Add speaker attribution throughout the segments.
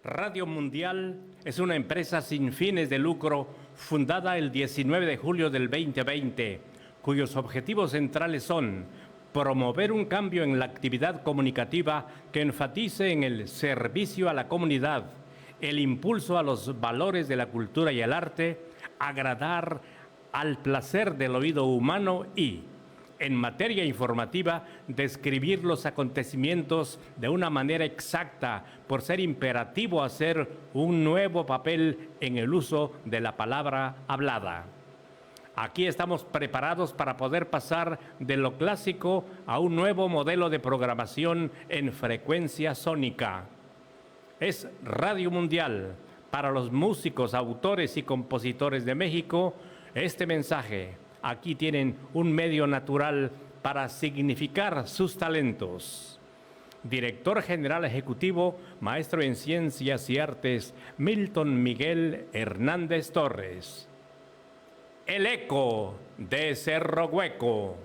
Speaker 1: Radio Mundial es una empresa sin fines de lucro fundada el 19 de julio del 2020, cuyos objetivos centrales son promover un cambio en la actividad comunicativa que enfatice en el servicio a la comunidad, el impulso a los valores de la cultura y el arte, agradar al placer del oído humano y, en materia informativa, describir los acontecimientos de una manera exacta, por ser imperativo hacer un nuevo papel en el uso de la palabra hablada. Aquí estamos preparados para poder pasar de lo clásico a un nuevo modelo de programación en frecuencia sónica. Es Radio Mundial. Para los músicos, autores y compositores de México, este mensaje: aquí tienen un medio natural para significar sus talentos. Director General Ejecutivo, Maestro en Ciencias y Artes, Milton Miguel Hernández Torres. El eco de Cerro Hueco.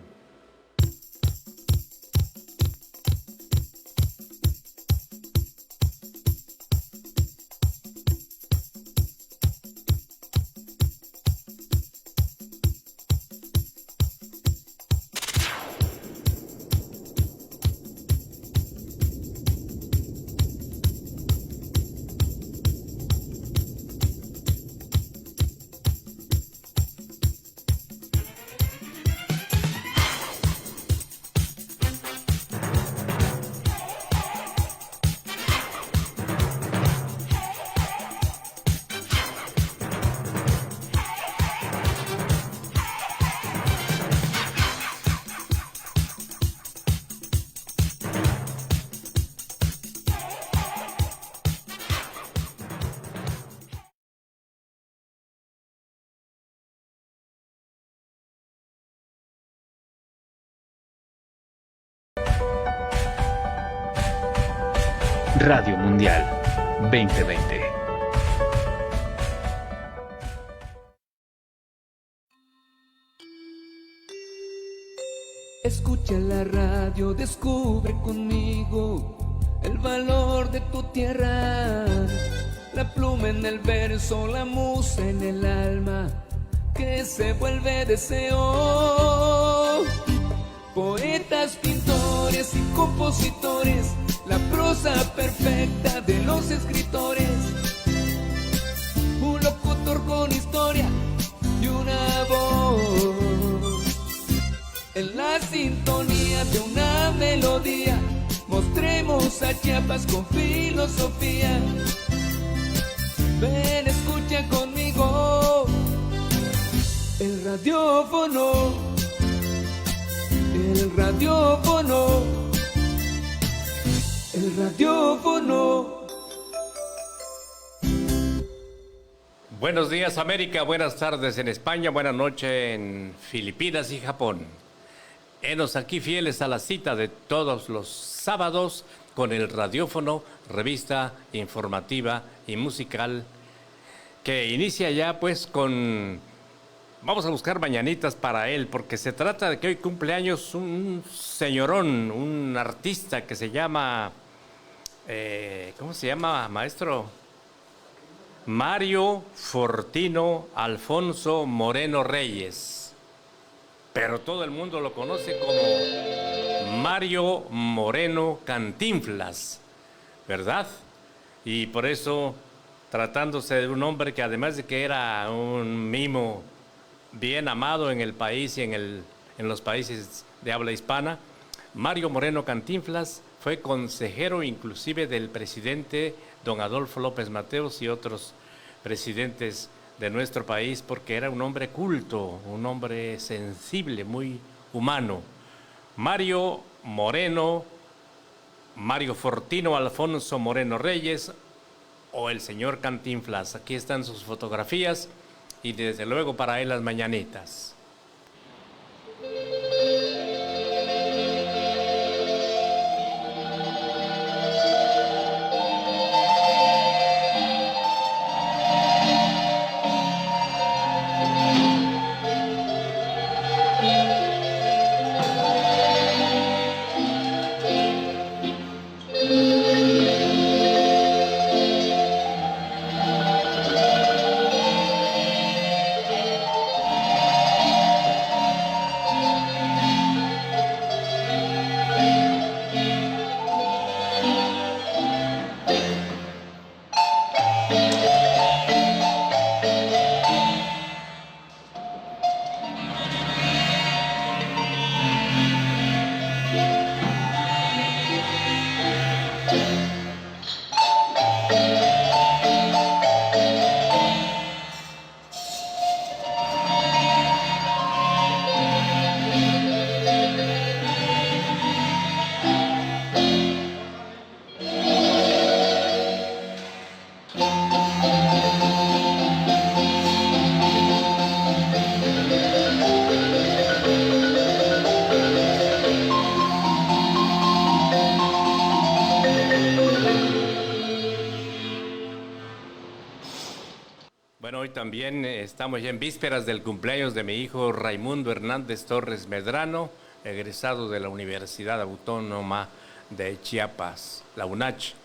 Speaker 2: Radio Mundial 2020.
Speaker 3: Escucha la radio, descubre conmigo el valor de tu tierra. La pluma en el verso, la musa en el alma, que se vuelve deseo. Poetas, pintores y compositores, la prosa perfecta de los escritores. Un locutor con historia y una voz. En la sintonía de una melodía, mostremos a Chiapas con filosofía. Ven, escucha conmigo el radiófono, el radiófono, el radiófono.
Speaker 1: Buenos días, América, buenas tardes en España, buenas noches en Filipinas y Japón. Henos aquí fieles a la cita de todos los sábados con el radiófono, revista informativa y musical, que inicia ya pues con... Vamos a buscar mañanitas para él, porque se trata de que hoy cumpleaños un señorón, un artista que se llama... ¿cómo se llama, maestro? Mario Fortino Alfonso Moreno Reyes. Pero todo el mundo lo conoce como Mario Moreno Cantinflas, ¿verdad? Y por eso, tratándose de un hombre que además de que era un mimo bien amado en el país y en los países de habla hispana, Mario Moreno Cantinflas fue consejero inclusive del presidente don Adolfo López Mateos y otros presidentes de nuestro país, porque era un hombre culto, un hombre sensible, muy humano. Mario Fortino Alfonso Moreno Reyes, o el señor Cantinflas. Aquí están sus fotografías y desde luego para él las mañanitas. también estamos ya en vísperas del cumpleaños de mi hijo Raimundo Hernández Torres Medrano, egresado de la Universidad Autónoma de Chiapas, la UNACH.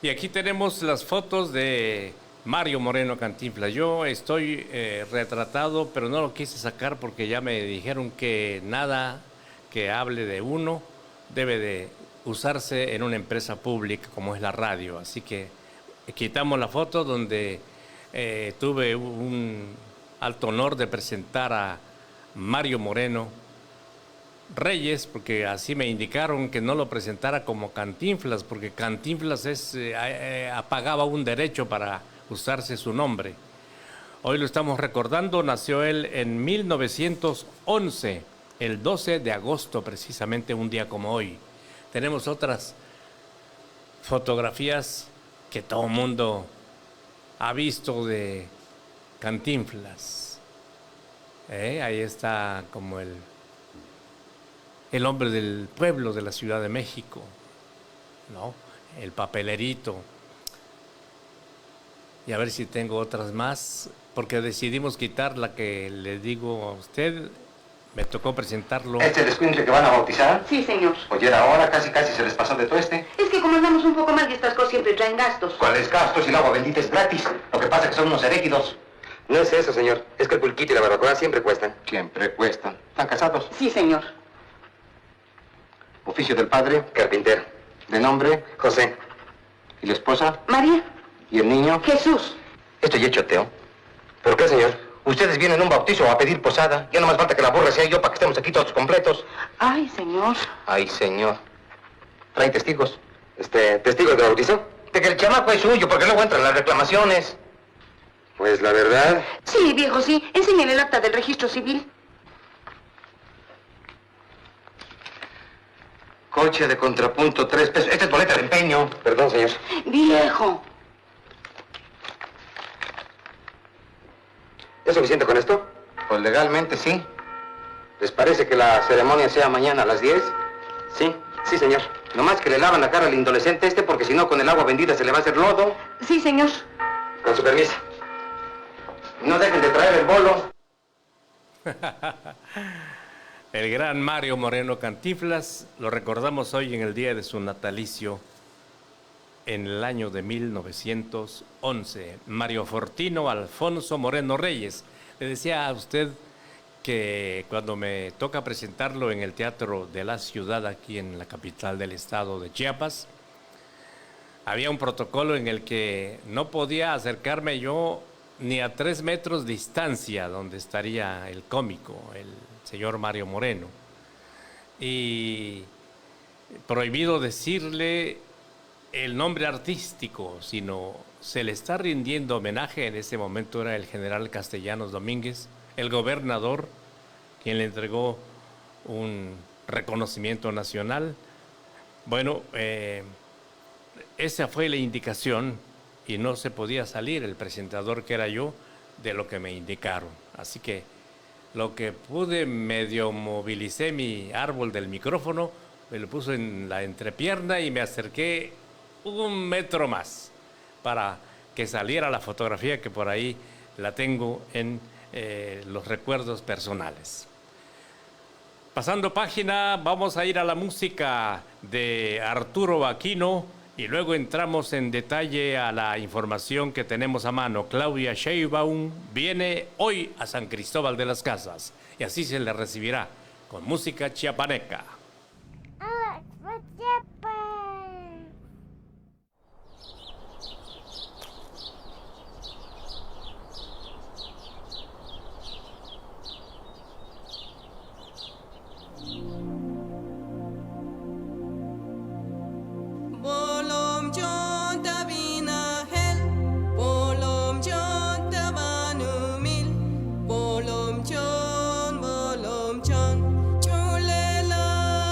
Speaker 1: Y aquí tenemos las fotos de Mario Moreno Cantinflas. Yo estoy retratado, pero no lo quise sacar porque ya me dijeron que nada que hable de uno debe de usarse en una empresa pública como es la radio. Así que quitamos la foto donde tuve un alto honor de presentar a Mario Moreno Reyes, porque así me indicaron que no lo presentara como Cantinflas, porque Cantinflas pagaba un derecho para usarse su nombre. Hoy lo estamos recordando, nació él en 1911, el 12 de agosto, precisamente un día como hoy. Tenemos otras fotografías que todo el mundo ha visto de Cantinflas. Ahí está como el hombre del pueblo de la Ciudad de México, ¿no? El papelerito. Y a ver si tengo otras más, porque decidimos quitar la que le digo a usted. Me tocó presentarlo.
Speaker 4: ¿Este es el escuincle que van a bautizar?
Speaker 5: Sí, señor.
Speaker 4: Oye, ahora casi se les pasó de tueste.
Speaker 5: Es que como andamos un poco mal y estas cosas siempre traen gastos.
Speaker 4: ¿Cuáles gastos? Si el agua bendita es gratis. Lo que pasa es que son unos herégidos.
Speaker 6: No es eso, señor. Es que el pulquito y la barbacoa siempre cuestan.
Speaker 4: Siempre cuestan. ¿Están casados?
Speaker 5: Sí, señor.
Speaker 4: Oficio del padre.
Speaker 6: Carpintero.
Speaker 4: De nombre.
Speaker 6: José.
Speaker 4: ¿Y la esposa?
Speaker 5: María.
Speaker 4: ¿Y el niño?
Speaker 5: Jesús.
Speaker 4: Esto ya es choteo.
Speaker 6: ¿Por qué, señor?
Speaker 4: Ustedes vienen a un bautizo a pedir posada. Ya no más falta que la burra sea yo para que estemos aquí todos completos.
Speaker 5: Ay, señor.
Speaker 4: Ay, señor. ¿Traen testigos?
Speaker 6: ¿Testigos de bautizo?
Speaker 4: De que el chamaco es suyo, porque luego entran las reclamaciones.
Speaker 6: Pues la verdad...
Speaker 5: Sí, viejo, sí. Enséñale el acta del registro civil.
Speaker 4: Coche de contrapunto, 3 pesos. Esta es boleta de empeño.
Speaker 6: Perdón, señor.
Speaker 5: Viejo.
Speaker 6: ¿Es suficiente con esto?
Speaker 4: Pues legalmente sí. ¿Les parece que la ceremonia sea mañana a las 10?
Speaker 6: Sí, señor.
Speaker 4: Nomás que le lavan la cara al indolescente porque si no con el agua bendita se le va a hacer lodo.
Speaker 5: Sí, señor.
Speaker 6: Con su permiso.
Speaker 4: No dejen de traer el bolo.
Speaker 1: El gran Mario Moreno Cantinflas, lo recordamos hoy en el día de su natalicio, en el año de 1911. Mario Fortino Alfonso Moreno Reyes. Le decía a usted que cuando me toca presentarlo en el Teatro de la Ciudad, aquí en la capital del estado de Chiapas, había un protocolo en el que no podía acercarme yo ni a 3 metros de distancia donde estaría el cómico, el señor Mario Moreno. Y prohibido decirle el nombre artístico, sino se le está rindiendo homenaje. En ese momento era el general Castellanos Domínguez, el gobernador, quien le entregó un reconocimiento nacional. Bueno, esa fue la indicación y no se podía salir el presentador, que era yo, de lo que me indicaron. Así que lo que pude, medio movilicé mi árbol del micrófono, me lo puse en la entrepierna y me acerqué 1 metro más para que saliera la fotografía, que por ahí la tengo en los recuerdos personales. Pasando página, vamos a ir a la música de Arturo Aquino y luego entramos en detalle a la información que tenemos a mano. Claudia Sheinbaum viene hoy a San Cristóbal de las Casas y así se le recibirá con música chiapaneca.
Speaker 7: Chulela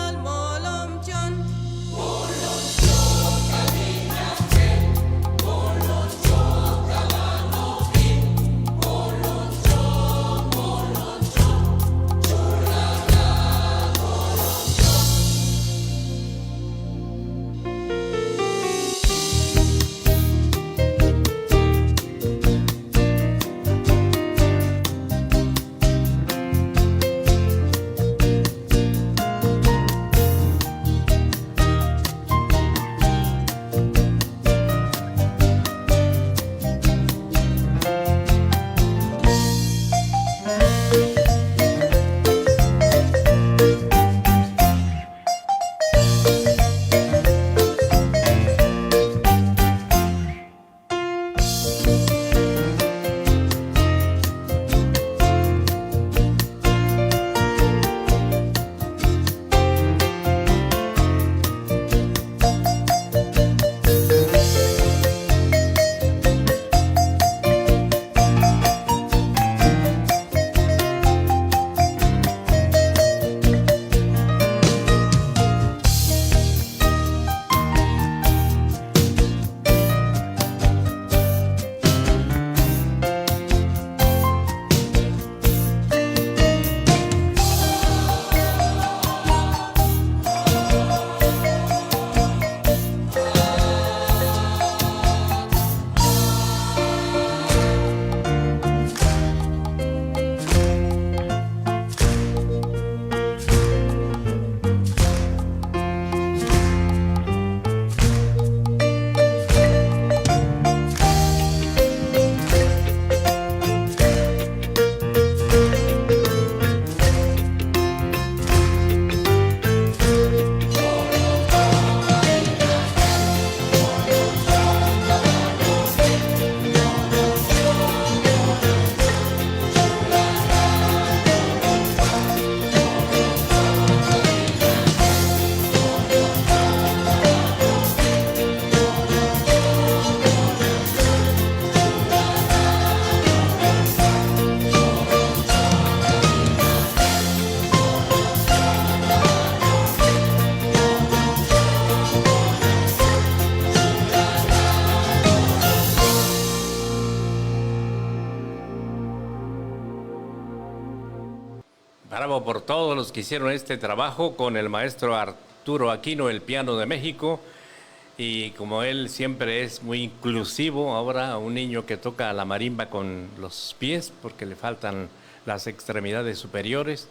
Speaker 1: bravo por todos los que hicieron este trabajo con el maestro Arturo Aquino, el piano de México. Y como él siempre es muy inclusivo, ahora un niño que toca la marimba con los pies porque le faltan las extremidades superiores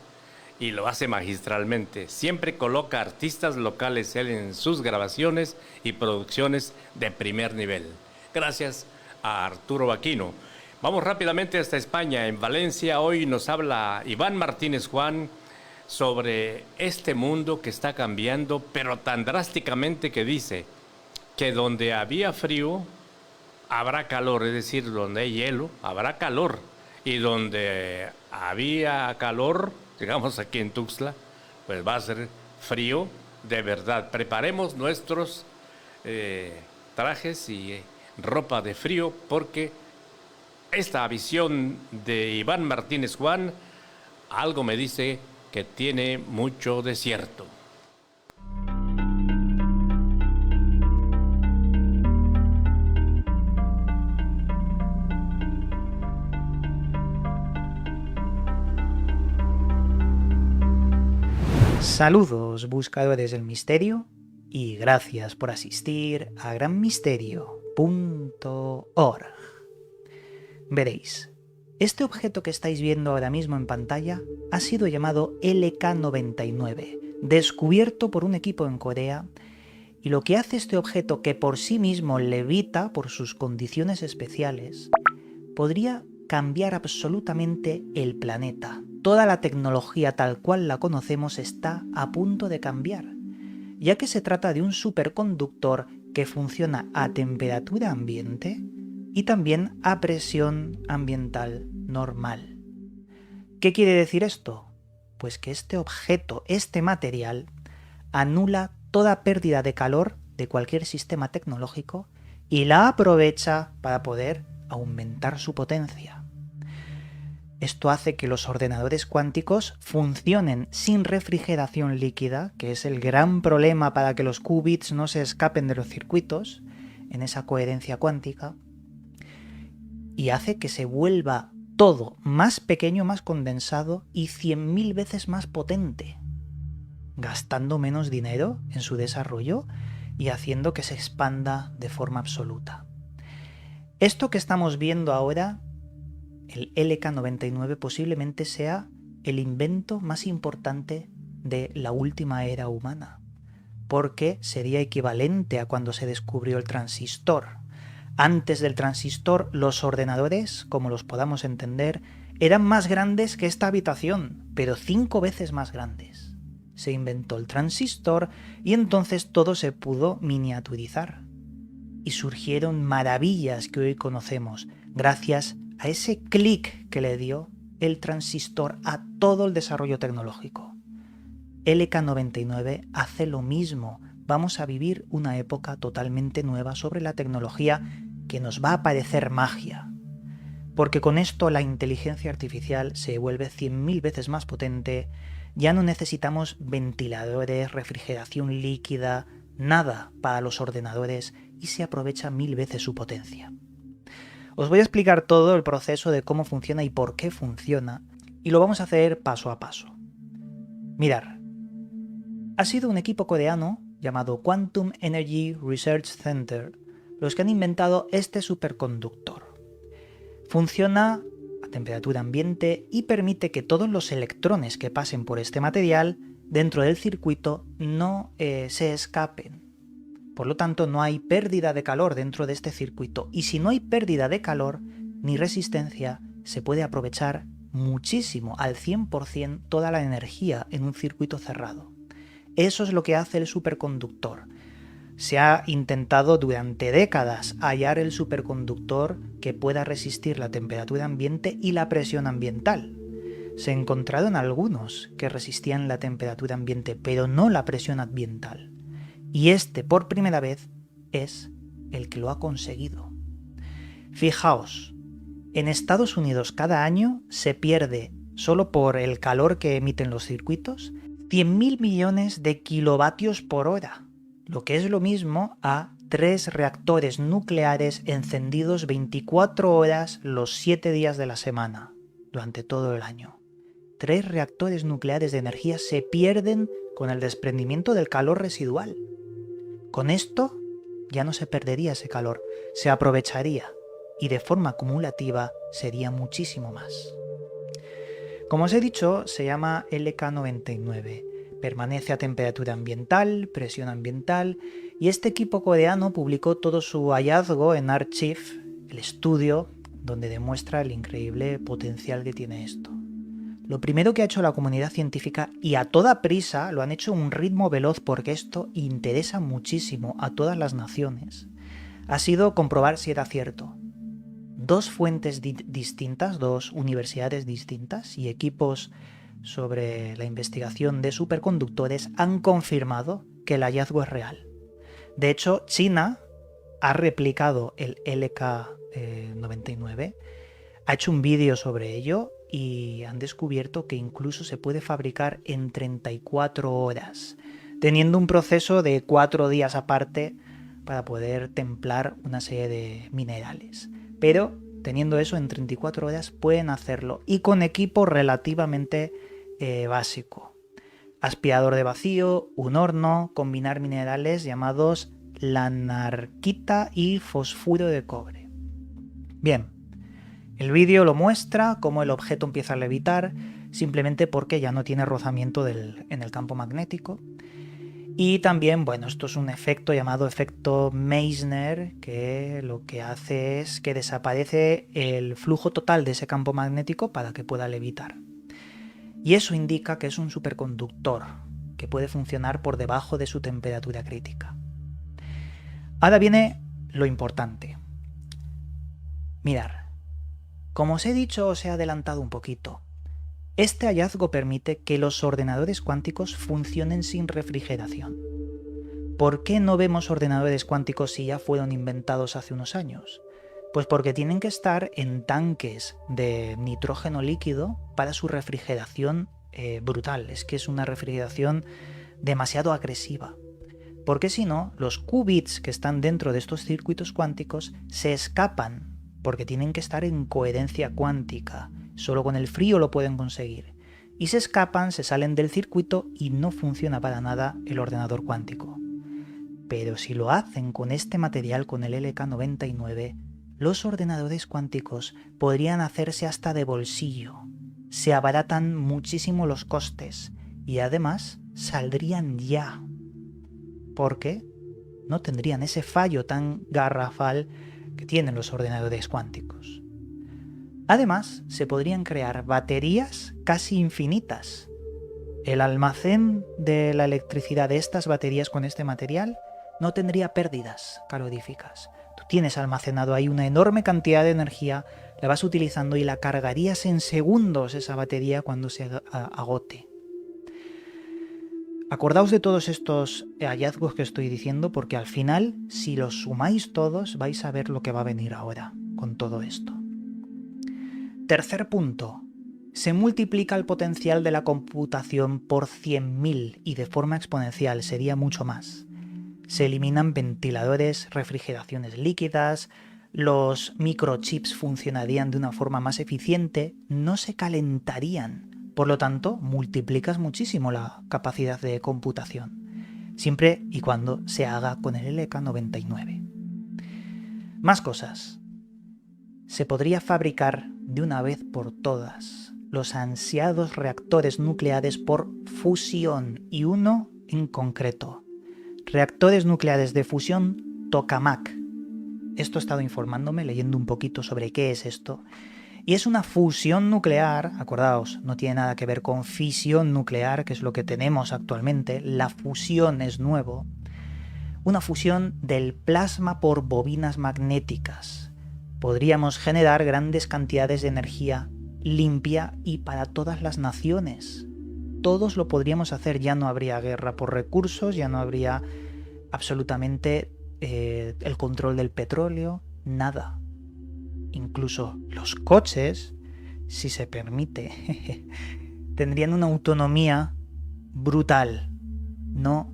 Speaker 1: y lo hace magistralmente. Siempre coloca artistas locales él en sus grabaciones y producciones de primer nivel. Gracias a Arturo Aquino. Vamos rápidamente hasta España. En Valencia hoy nos habla Iván Martínez Juan sobre este mundo que está cambiando, pero tan drásticamente que dice que donde había frío, habrá calor, es decir, donde hay hielo, habrá calor. Y donde había calor, digamos aquí en Tuxtla, pues va a ser frío de verdad. Preparemos nuestros trajes y ropa de frío porque esta visión de Iván Martínez Juan, algo me dice que tiene mucho desierto.
Speaker 7: Saludos buscadores del misterio y gracias por asistir a granmisterio.org. Veréis, este objeto que estáis viendo ahora mismo en pantalla ha sido llamado LK99, descubierto por un equipo en Corea, y lo que hace este objeto, que por sí mismo levita por sus condiciones especiales, podría cambiar absolutamente el planeta. Toda la tecnología tal cual la conocemos está a punto de cambiar, ya que se trata de un superconductor que funciona a temperatura ambiente y también a presión ambiental normal. ¿Qué quiere decir esto? Pues que este objeto, este material, anula toda pérdida de calor de cualquier sistema tecnológico y la aprovecha para poder aumentar su potencia. Esto hace que los ordenadores cuánticos funcionen sin refrigeración líquida, que es el gran problema para que los qubits no se escapen de los circuitos, en esa coherencia cuántica, y hace que se vuelva todo más pequeño, más condensado y 100.000 veces más potente, gastando menos dinero en su desarrollo y haciendo que se expanda de forma absoluta. Esto que estamos viendo ahora, el LK99, posiblemente sea el invento más importante de la última era humana, porque sería equivalente a cuando se descubrió el transistor. Antes del transistor, los ordenadores, como los podamos entender, eran más grandes que esta habitación, pero 5 veces más grandes. Se inventó el transistor y entonces todo se pudo miniaturizar. Y surgieron maravillas que hoy conocemos, gracias a ese clic que le dio el transistor a todo el desarrollo tecnológico. LK99 hace lo mismo. Vamos a vivir una época totalmente nueva sobre la tecnología que nos va a parecer magia. Porque con esto la inteligencia artificial se vuelve 100.000 veces más potente, ya no necesitamos ventiladores, refrigeración líquida, nada para los ordenadores y se aprovecha 1000 veces su potencia. Os voy a explicar todo el proceso de cómo funciona y por qué funciona, y lo vamos a hacer paso a paso. Mirar, ha sido un equipo coreano llamado Quantum Energy Research Center los que han inventado este superconductor. Funciona a temperatura ambiente y permite que todos los electrones que pasen por este material dentro del circuito no se escapen. Por lo tanto, no hay pérdida de calor dentro de este circuito, y si no hay pérdida de calor ni resistencia, se puede aprovechar muchísimo, al 100%, toda la energía en un circuito cerrado. Eso es lo que hace el superconductor. Se ha intentado durante décadas hallar el superconductor que pueda resistir la temperatura ambiente y la presión ambiental. Se encontraron algunos que resistían la temperatura ambiente, pero no la presión ambiental. Y este, por primera vez, es el que lo ha conseguido. Fijaos, en Estados Unidos cada año se pierde, solo por el calor que emiten los circuitos, 100.000 millones de kilovatios por hora, lo que es lo mismo a 3 reactores nucleares encendidos 24 horas los 7 días de la semana, durante todo el año. 3 reactores nucleares de energía se pierden con el desprendimiento del calor residual. Con esto ya no se perdería ese calor, se aprovecharía y de forma acumulativa sería muchísimo más. Como os he dicho, se llama LK99. Permanece a temperatura ambiental, presión ambiental, y este equipo coreano publicó todo su hallazgo en Archive, el estudio donde demuestra el increíble potencial que tiene esto. Lo primero que ha hecho la comunidad científica, y a toda prisa, lo han hecho a un ritmo veloz porque esto interesa muchísimo a todas las naciones, ha sido comprobar si era cierto. 2 fuentes distintas, 2 universidades distintas y equipos sobre la investigación de superconductores han confirmado que el hallazgo es real. De hecho, China ha replicado el LK99, ha hecho un vídeo sobre ello y han descubierto que incluso se puede fabricar en 34 horas, teniendo un proceso de 4 días aparte para poder templar una serie de minerales. Pero teniendo eso en 34 horas pueden hacerlo y con equipo relativamente básico. Aspirador de vacío, un horno, combinar minerales llamados lanarquita y fosfuro de cobre. Bien, el vídeo lo muestra cómo el objeto empieza a levitar simplemente porque ya no tiene rozamiento en el campo magnético. Y también, bueno, esto es un efecto llamado efecto Meissner, que lo que hace es que desaparece el flujo total de ese campo magnético para que pueda levitar. Y eso indica que es un superconductor, que puede funcionar por debajo de su temperatura crítica. Ahora viene lo importante. Mirad, como os he dicho, os he adelantado un poquito. Este hallazgo permite que los ordenadores cuánticos funcionen sin refrigeración. ¿Por qué no vemos ordenadores cuánticos si ya fueron inventados hace unos años? Pues porque tienen que estar en tanques de nitrógeno líquido para su refrigeración brutal. Es que es una refrigeración demasiado agresiva. Porque si no, los qubits que están dentro de estos circuitos cuánticos se escapan porque tienen que estar en coherencia cuántica. Solo con el frío lo pueden conseguir. Y se escapan, se salen del circuito y no funciona para nada el ordenador cuántico. Pero si lo hacen con este material, con el LK99, los ordenadores cuánticos podrían hacerse hasta de bolsillo. Se abaratan muchísimo los costes y además saldrían ya. Porque no tendrían ese fallo tan garrafal que tienen los ordenadores cuánticos. Además, se podrían crear baterías casi infinitas. El almacén de la electricidad de estas baterías con este material no tendría pérdidas caloríficas. Tú tienes almacenado ahí una enorme cantidad de energía, la vas utilizando y la cargarías en segundos esa batería cuando se agote. Acordaos de todos estos hallazgos que estoy diciendo porque al final, si los sumáis todos, vais a ver lo que va a venir ahora con todo esto. Tercer punto. Se multiplica el potencial de la computación por 100.000 y de forma exponencial, sería mucho más. Se eliminan ventiladores, refrigeraciones líquidas, los microchips funcionarían de una forma más eficiente, no se calentarían. Por lo tanto, multiplicas muchísimo la capacidad de computación, siempre y cuando se haga con el LK99. Más cosas. Se podría fabricar de una vez por todas los ansiados reactores nucleares por fusión, y uno en concreto. Reactores nucleares de fusión tokamak. Esto he estado informándome, leyendo un poquito sobre qué es esto. Y es una fusión nuclear, acordaos, no tiene nada que ver con fisión nuclear, que es lo que tenemos actualmente. La fusión es nuevo. Una fusión del plasma por bobinas magnéticas. Podríamos generar grandes cantidades de energía limpia y para todas las naciones. Todos lo podríamos hacer, ya no habría guerra por recursos, ya no habría absolutamente el control del petróleo, nada. Incluso los coches, si se permite, tendrían una autonomía brutal. No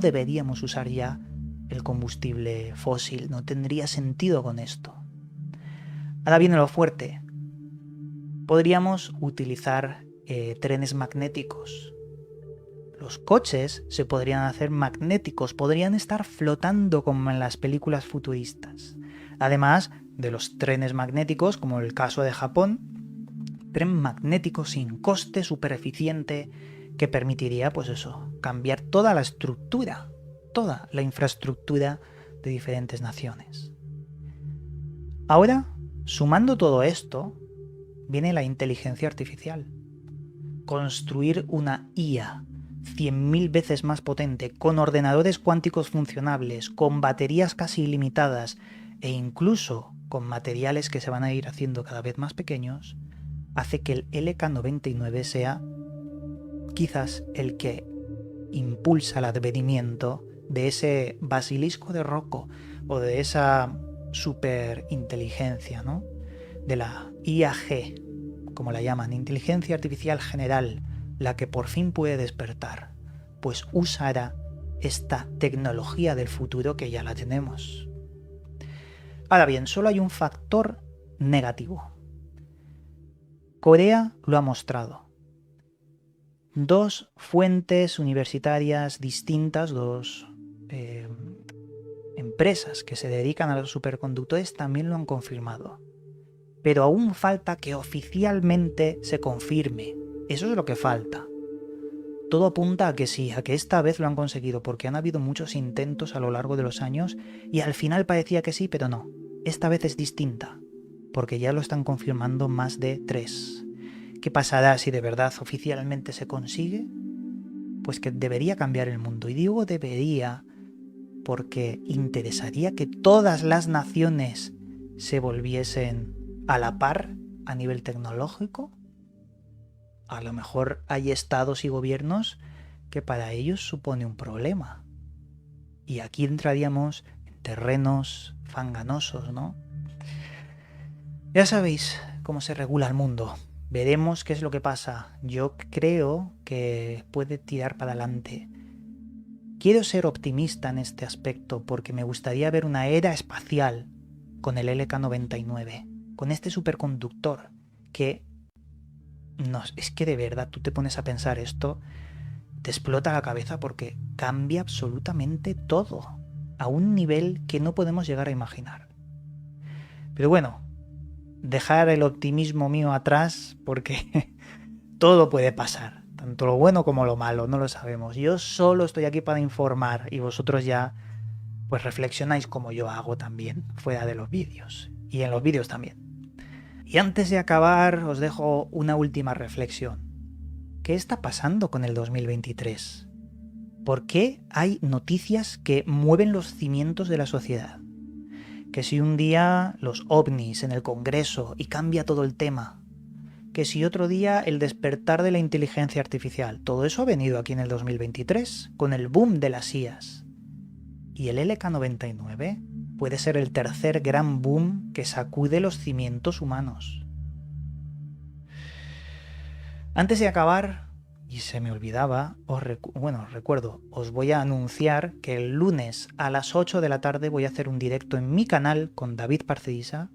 Speaker 7: deberíamos usar ya el combustible fósil, no tendría sentido con esto. Ahora viene lo fuerte. podríamos utilizar trenes magnéticos. Los coches se podrían hacer magnéticos, podrían estar flotando como en las películas futuristas. Además de los trenes magnéticos, como el caso de Japón, tren magnético sin coste, súper eficiente, que permitiría, pues eso, cambiar toda la estructura, toda la infraestructura de diferentes naciones. Ahora, sumando todo esto, viene la inteligencia artificial. Construir una IA 100.000 veces más potente, con ordenadores cuánticos funcionables, con baterías casi ilimitadas e incluso con materiales que se van a ir haciendo cada vez más pequeños, hace que el LK99 sea quizás el que impulsa el advenimiento de ese basilisco de Rocco o de esa superinteligencia, ¿no? De la IAG, como la llaman, inteligencia artificial general, la que por fin puede despertar, pues usará esta tecnología del futuro que ya la tenemos. Ahora bien, solo hay un factor negativo. Corea lo ha mostrado. Dos fuentes universitarias distintas, dos empresas que se dedican a los superconductores también lo han confirmado. Pero aún falta que oficialmente se confirme. Eso es lo que falta. Todo apunta a que sí, a que esta vez lo han conseguido, porque han habido muchos intentos a lo largo de los años y al final parecía que sí, pero no. Esta vez es distinta, porque ya lo están confirmando más de 3. ¿Qué pasará si de verdad oficialmente se consigue? Pues que debería cambiar el mundo. Y digo debería porque interesaría que todas las naciones se volviesen a la par a nivel tecnológico. A lo mejor hay estados y gobiernos que para ellos supone un problema. Y aquí entraríamos en terrenos fanganosos, ¿no? Ya sabéis cómo se regula el mundo. Veremos qué es lo que pasa. Yo creo que puede tirar para adelante. Quiero ser optimista en este aspecto porque me gustaría ver una era espacial con el LK99, con este superconductor que es que de verdad tú te pones a pensar esto, te explota la cabeza porque cambia absolutamente todo a un nivel que no podemos llegar a imaginar. Pero bueno, dejar el optimismo mío atrás porque todo puede pasar, tanto lo bueno como lo malo, no lo sabemos. Yo solo estoy aquí para informar y vosotros ya pues reflexionáis como yo hago también fuera de los vídeos y en los vídeos también. Y antes de acabar os dejo una última reflexión. ¿Qué está pasando con el 2023? ¿Por qué hay noticias que mueven los cimientos de la sociedad? Que si un día los ovnis en el Congreso y cambia todo el tema. Que si otro día el despertar de la inteligencia artificial. Todo eso ha venido aquí en el 2023, con el boom de las IAs. Y el LK99 puede ser el tercer gran boom que sacude los cimientos humanos. Antes de acabar, y se me olvidaba, recuerdo, os voy a anunciar que el lunes a las 8 de la tarde voy a hacer un directo en mi canal con David Parcerisa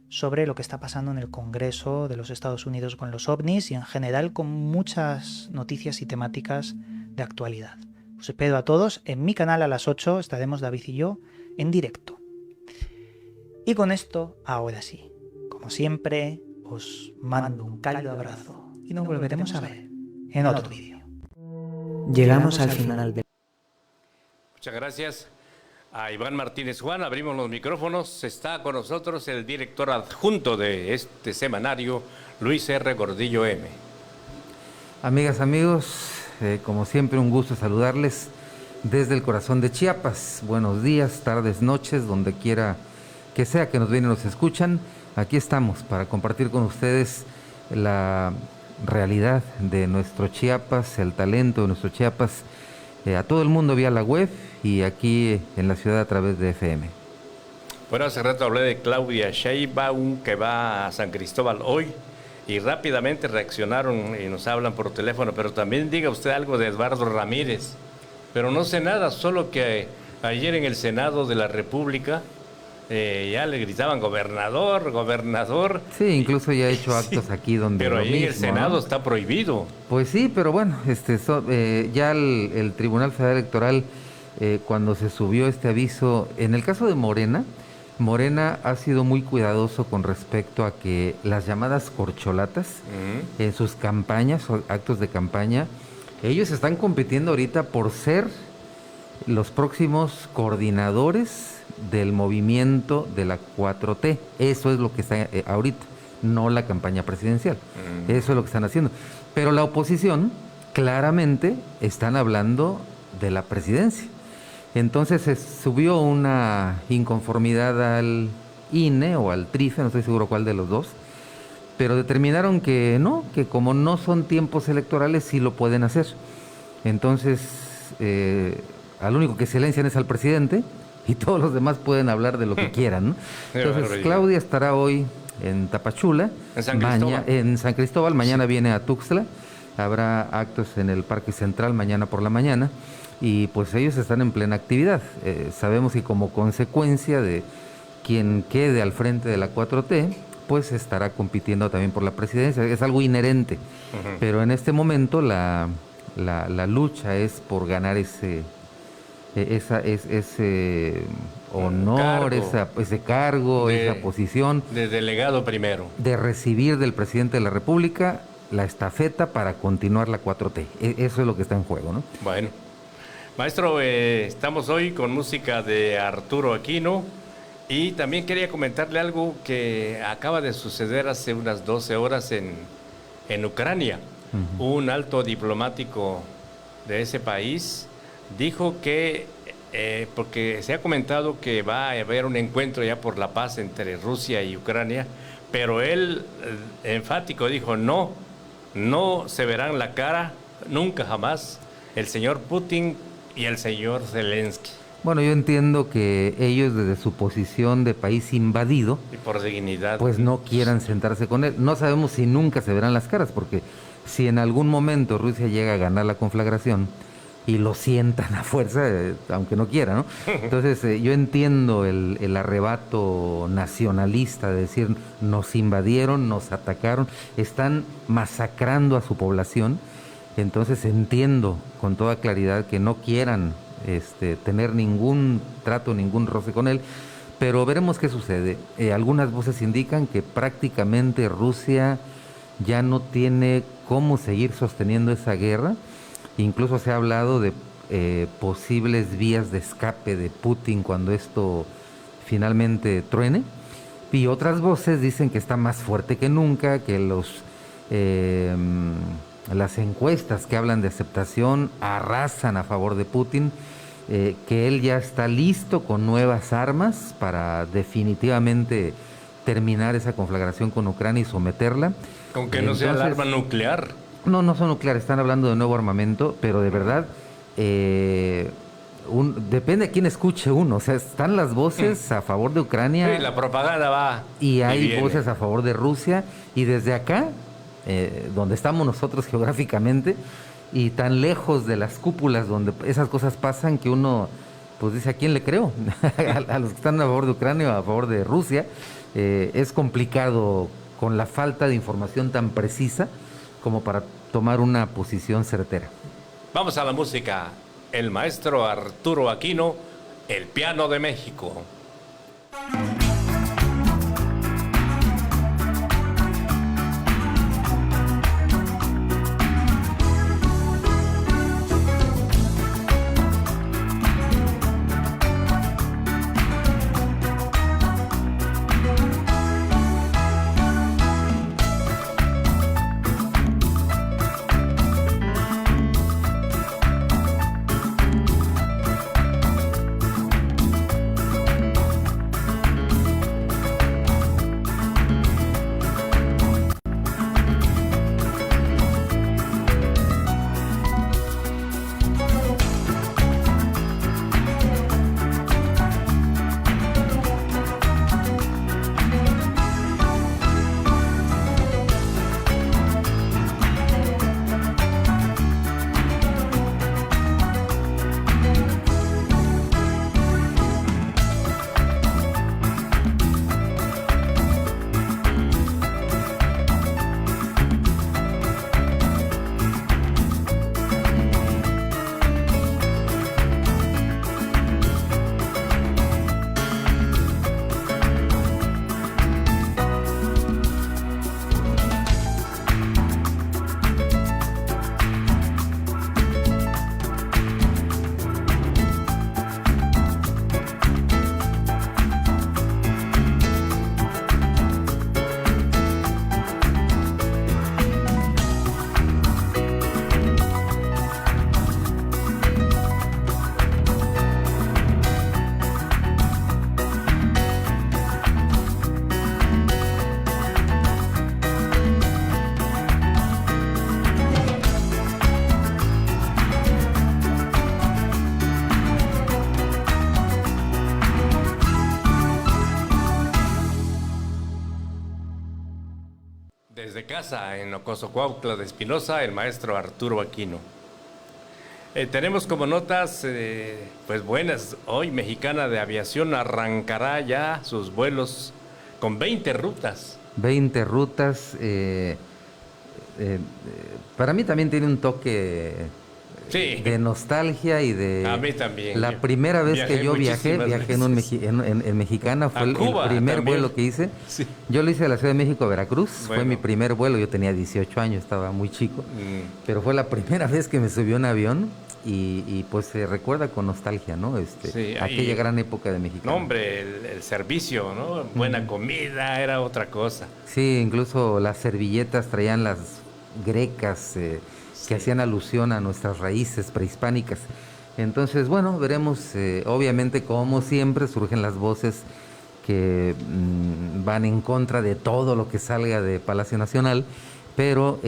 Speaker 7: sobre lo que está pasando en el Congreso de los Estados Unidos con los ovnis y en general con muchas noticias y temáticas de actualidad. Os espero a todos en mi canal a las 8, estaremos David y yo en directo. Y con esto, ahora sí, como siempre, os mando un cálido abrazo y nos volveremos a ver en otro vídeo.
Speaker 8: Llegamos al final del...
Speaker 1: Muchas gracias a Iván Martínez Juan. Abrimos los micrófonos. Está con nosotros el director adjunto de este semanario, Luis R. Gordillo M.
Speaker 9: Amigas, amigos, como siempre un gusto saludarles desde el corazón de Chiapas. Buenos días, tardes, noches, donde quiera que sea que nos ven y nos escuchan. Aquí estamos para compartir con ustedes la realidad de nuestro Chiapas, el talento de nuestro Chiapas, a todo el mundo vía la web y aquí en la ciudad a través de FM.
Speaker 1: Bueno, hace rato hablé de Claudia Sheinbaum, que va a San Cristóbal hoy, y rápidamente reaccionaron y nos hablan por teléfono, pero también diga usted algo de Eduardo Ramírez. Pero no sé nada, solo que ayer en el Senado de la República ya le gritaban gobernador, gobernador.
Speaker 9: Sí, incluso ya ha hecho actos aquí donde
Speaker 1: Pero
Speaker 9: lo
Speaker 1: ahí en el
Speaker 9: mismo,
Speaker 1: Senado
Speaker 9: ¿no?
Speaker 1: está prohibido.
Speaker 9: Pues sí, pero bueno, ya el Tribunal Federal Electoral, cuando se subió este aviso, en el caso de Morena, Morena ha sido muy cuidadoso con respecto a que las llamadas corcholatas, en sus campañas o actos de campaña, ellos están compitiendo ahorita por ser los próximos coordinadores del movimiento de la 4T. Eso es lo que está ahorita, no la campaña presidencial. Eso es lo que están haciendo. Pero la oposición, claramente, están hablando de la presidencia. Entonces se subió una inconformidad al INE o al TRIFE, no estoy seguro cuál de los dos, pero determinaron que no, que como no son tiempos electorales, sí lo pueden hacer. Entonces, al único que silencian es al presidente y todos los demás pueden hablar de lo que quieran, ¿no? Entonces, Claudia estará hoy en Tapachula, en San Cristóbal, mañana viene a Tuxtla, habrá actos en el Parque Central mañana por la mañana y pues ellos están en plena actividad. Sabemos que como consecuencia de quien quede al frente de la 4T, pues estará compitiendo también por la presidencia, es algo inherente, pero en este momento la lucha es por ganar ese honor, ese cargo, esa posición.
Speaker 1: De delegado primero.
Speaker 9: De recibir del presidente de la República la estafeta para continuar la 4T. Eso es lo que está en juego, ¿no?
Speaker 1: Bueno. Maestro, estamos hoy con música de Arturo Aquino y también quería comentarle algo que acaba de suceder hace unas 12 horas en Ucrania. Un alto diplomático de ese país dijo que, porque se ha comentado que va a haber un encuentro ya por la paz entre Rusia y Ucrania, pero él enfático dijo no se verán la cara, nunca jamás, el señor Putin y el señor Zelensky.
Speaker 9: Bueno, yo entiendo que ellos desde su posición de país invadido,
Speaker 1: y por dignidad,
Speaker 9: pues no quieran sentarse con él. No sabemos si nunca se verán las caras, porque si en algún momento Rusia llega a ganar la conflagración y lo sientan a fuerza, aunque no quiera, ¿no? Entonces yo entiendo el arrebato nacionalista de decir nos invadieron, nos atacaron, están masacrando a su población. Entonces entiendo con toda claridad que no quieran tener ningún trato, ningún roce con él, pero veremos qué sucede. Algunas voces indican que prácticamente Rusia ya no tiene cómo seguir sosteniendo esa guerra. Incluso se ha hablado de posibles vías de escape de Putin cuando esto finalmente truene. Y otras voces dicen que está más fuerte que nunca, que las encuestas que hablan de aceptación arrasan a favor de Putin, que él ya está listo con nuevas armas para definitivamente terminar esa conflagración con Ucrania y someterla.
Speaker 1: Aunque no sea el arma nuclear.
Speaker 9: No son nucleares, están hablando de nuevo armamento, pero de verdad, depende de quién escuche uno. O sea, están las voces a favor de Ucrania.
Speaker 1: Sí, la propaganda va.
Speaker 9: Y hay voces a favor de Rusia. Y desde acá, donde estamos nosotros geográficamente, y tan lejos de las cúpulas donde esas cosas pasan, que uno pues dice, ¿a quién le creo? a los que están a favor de Ucrania o a favor de Rusia. Es complicado con la falta de información tan precisa como para tomar una posición certera.
Speaker 1: Vamos a la música. El maestro Arturo Aquino, el piano de México. de casa en Ocosocuautla de Espinosa, el maestro Arturo Aquino. Tenemos como notas pues buenas. Hoy Mexicana de Aviación arrancará ya sus vuelos con 20 rutas.
Speaker 9: 20 rutas. Para mí también tiene un toque
Speaker 1: Sí.
Speaker 9: de nostalgia y de...
Speaker 1: A mí también.
Speaker 9: La primera vez que yo viajé
Speaker 1: muchísimas
Speaker 9: en Mexicana, fue
Speaker 1: A
Speaker 9: el
Speaker 1: Cuba
Speaker 9: primer
Speaker 1: también.
Speaker 9: vuelo que hice.
Speaker 1: Sí.
Speaker 9: Yo lo hice de la Ciudad de México a Veracruz, fue
Speaker 1: Bueno.
Speaker 9: mi primer vuelo, yo tenía 18 años, estaba muy chico, pero fue la primera vez que me subí a un avión y pues se recuerda con nostalgia, ¿no?
Speaker 1: Sí,
Speaker 9: aquella
Speaker 1: y-
Speaker 9: gran época de Mexicana.
Speaker 1: No, hombre, el servicio, ¿no? Buena comida, era otra cosa.
Speaker 9: Sí, incluso las servilletas traían las grecas que hacían alusión a nuestras raíces prehispánicas. Entonces, bueno, veremos, obviamente como siempre surgen las voces que van en contra de todo lo que salga de Palacio Nacional, pero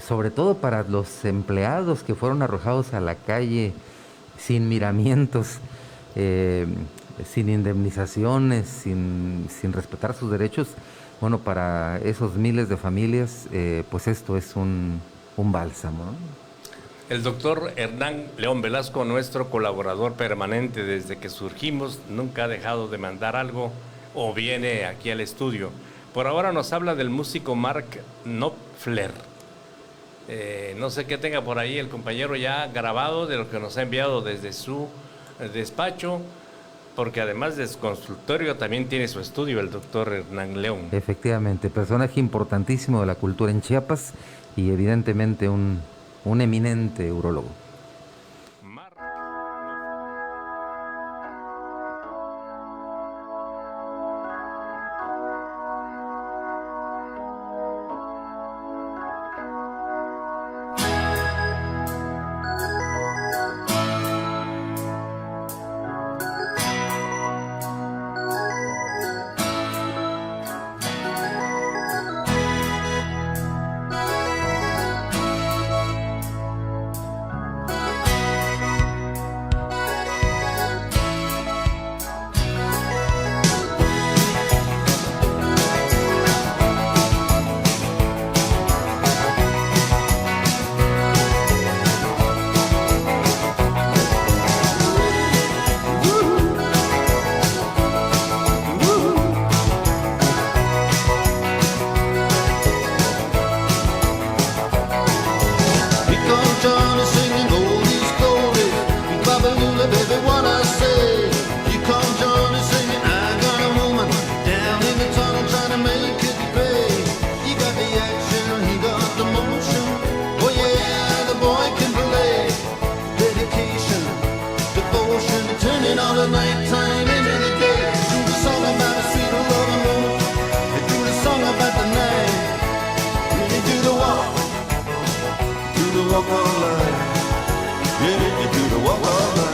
Speaker 9: sobre todo para los empleados que fueron arrojados a la calle sin miramientos, sin indemnizaciones, sin respetar sus derechos, bueno, para esos miles de familias, pues esto es un bálsamo, ¿no?
Speaker 1: El doctor Hernán León Velasco, nuestro colaborador permanente desde que surgimos, nunca ha dejado de mandar algo o viene aquí al estudio. Por ahora nos habla del músico Mark Knopfler. No sé qué tenga por ahí el compañero ya grabado de lo que nos ha enviado desde su despacho, porque además de su consultorio también tiene su estudio el doctor Hernán León.
Speaker 9: Efectivamente, personaje importantísimo de la cultura en Chiapas y evidentemente un eminente urólogo.
Speaker 10: You do the walk of life.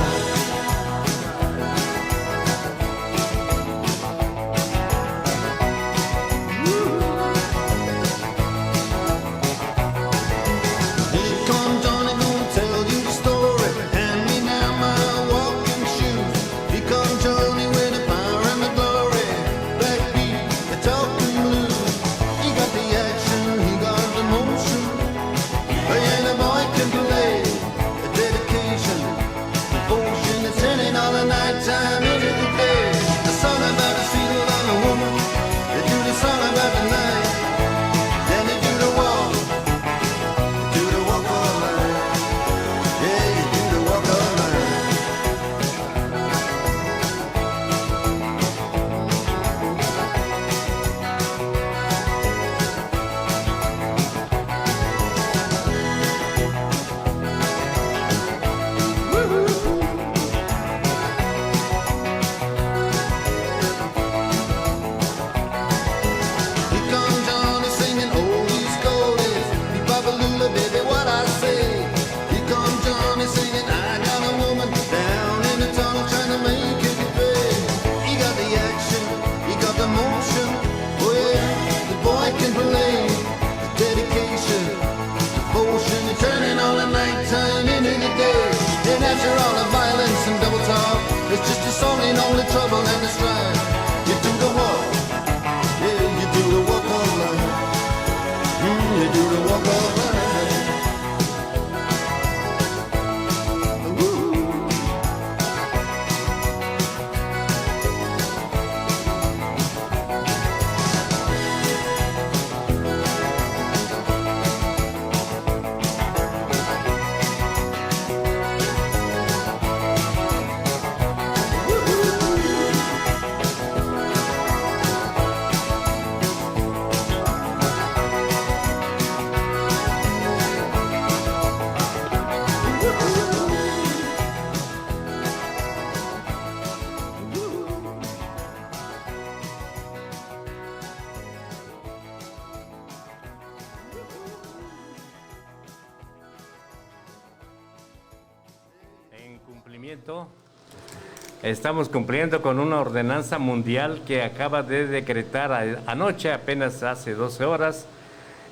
Speaker 1: Estamos cumpliendo con una ordenanza mundial que acaba de decretar anoche, apenas hace 12 horas,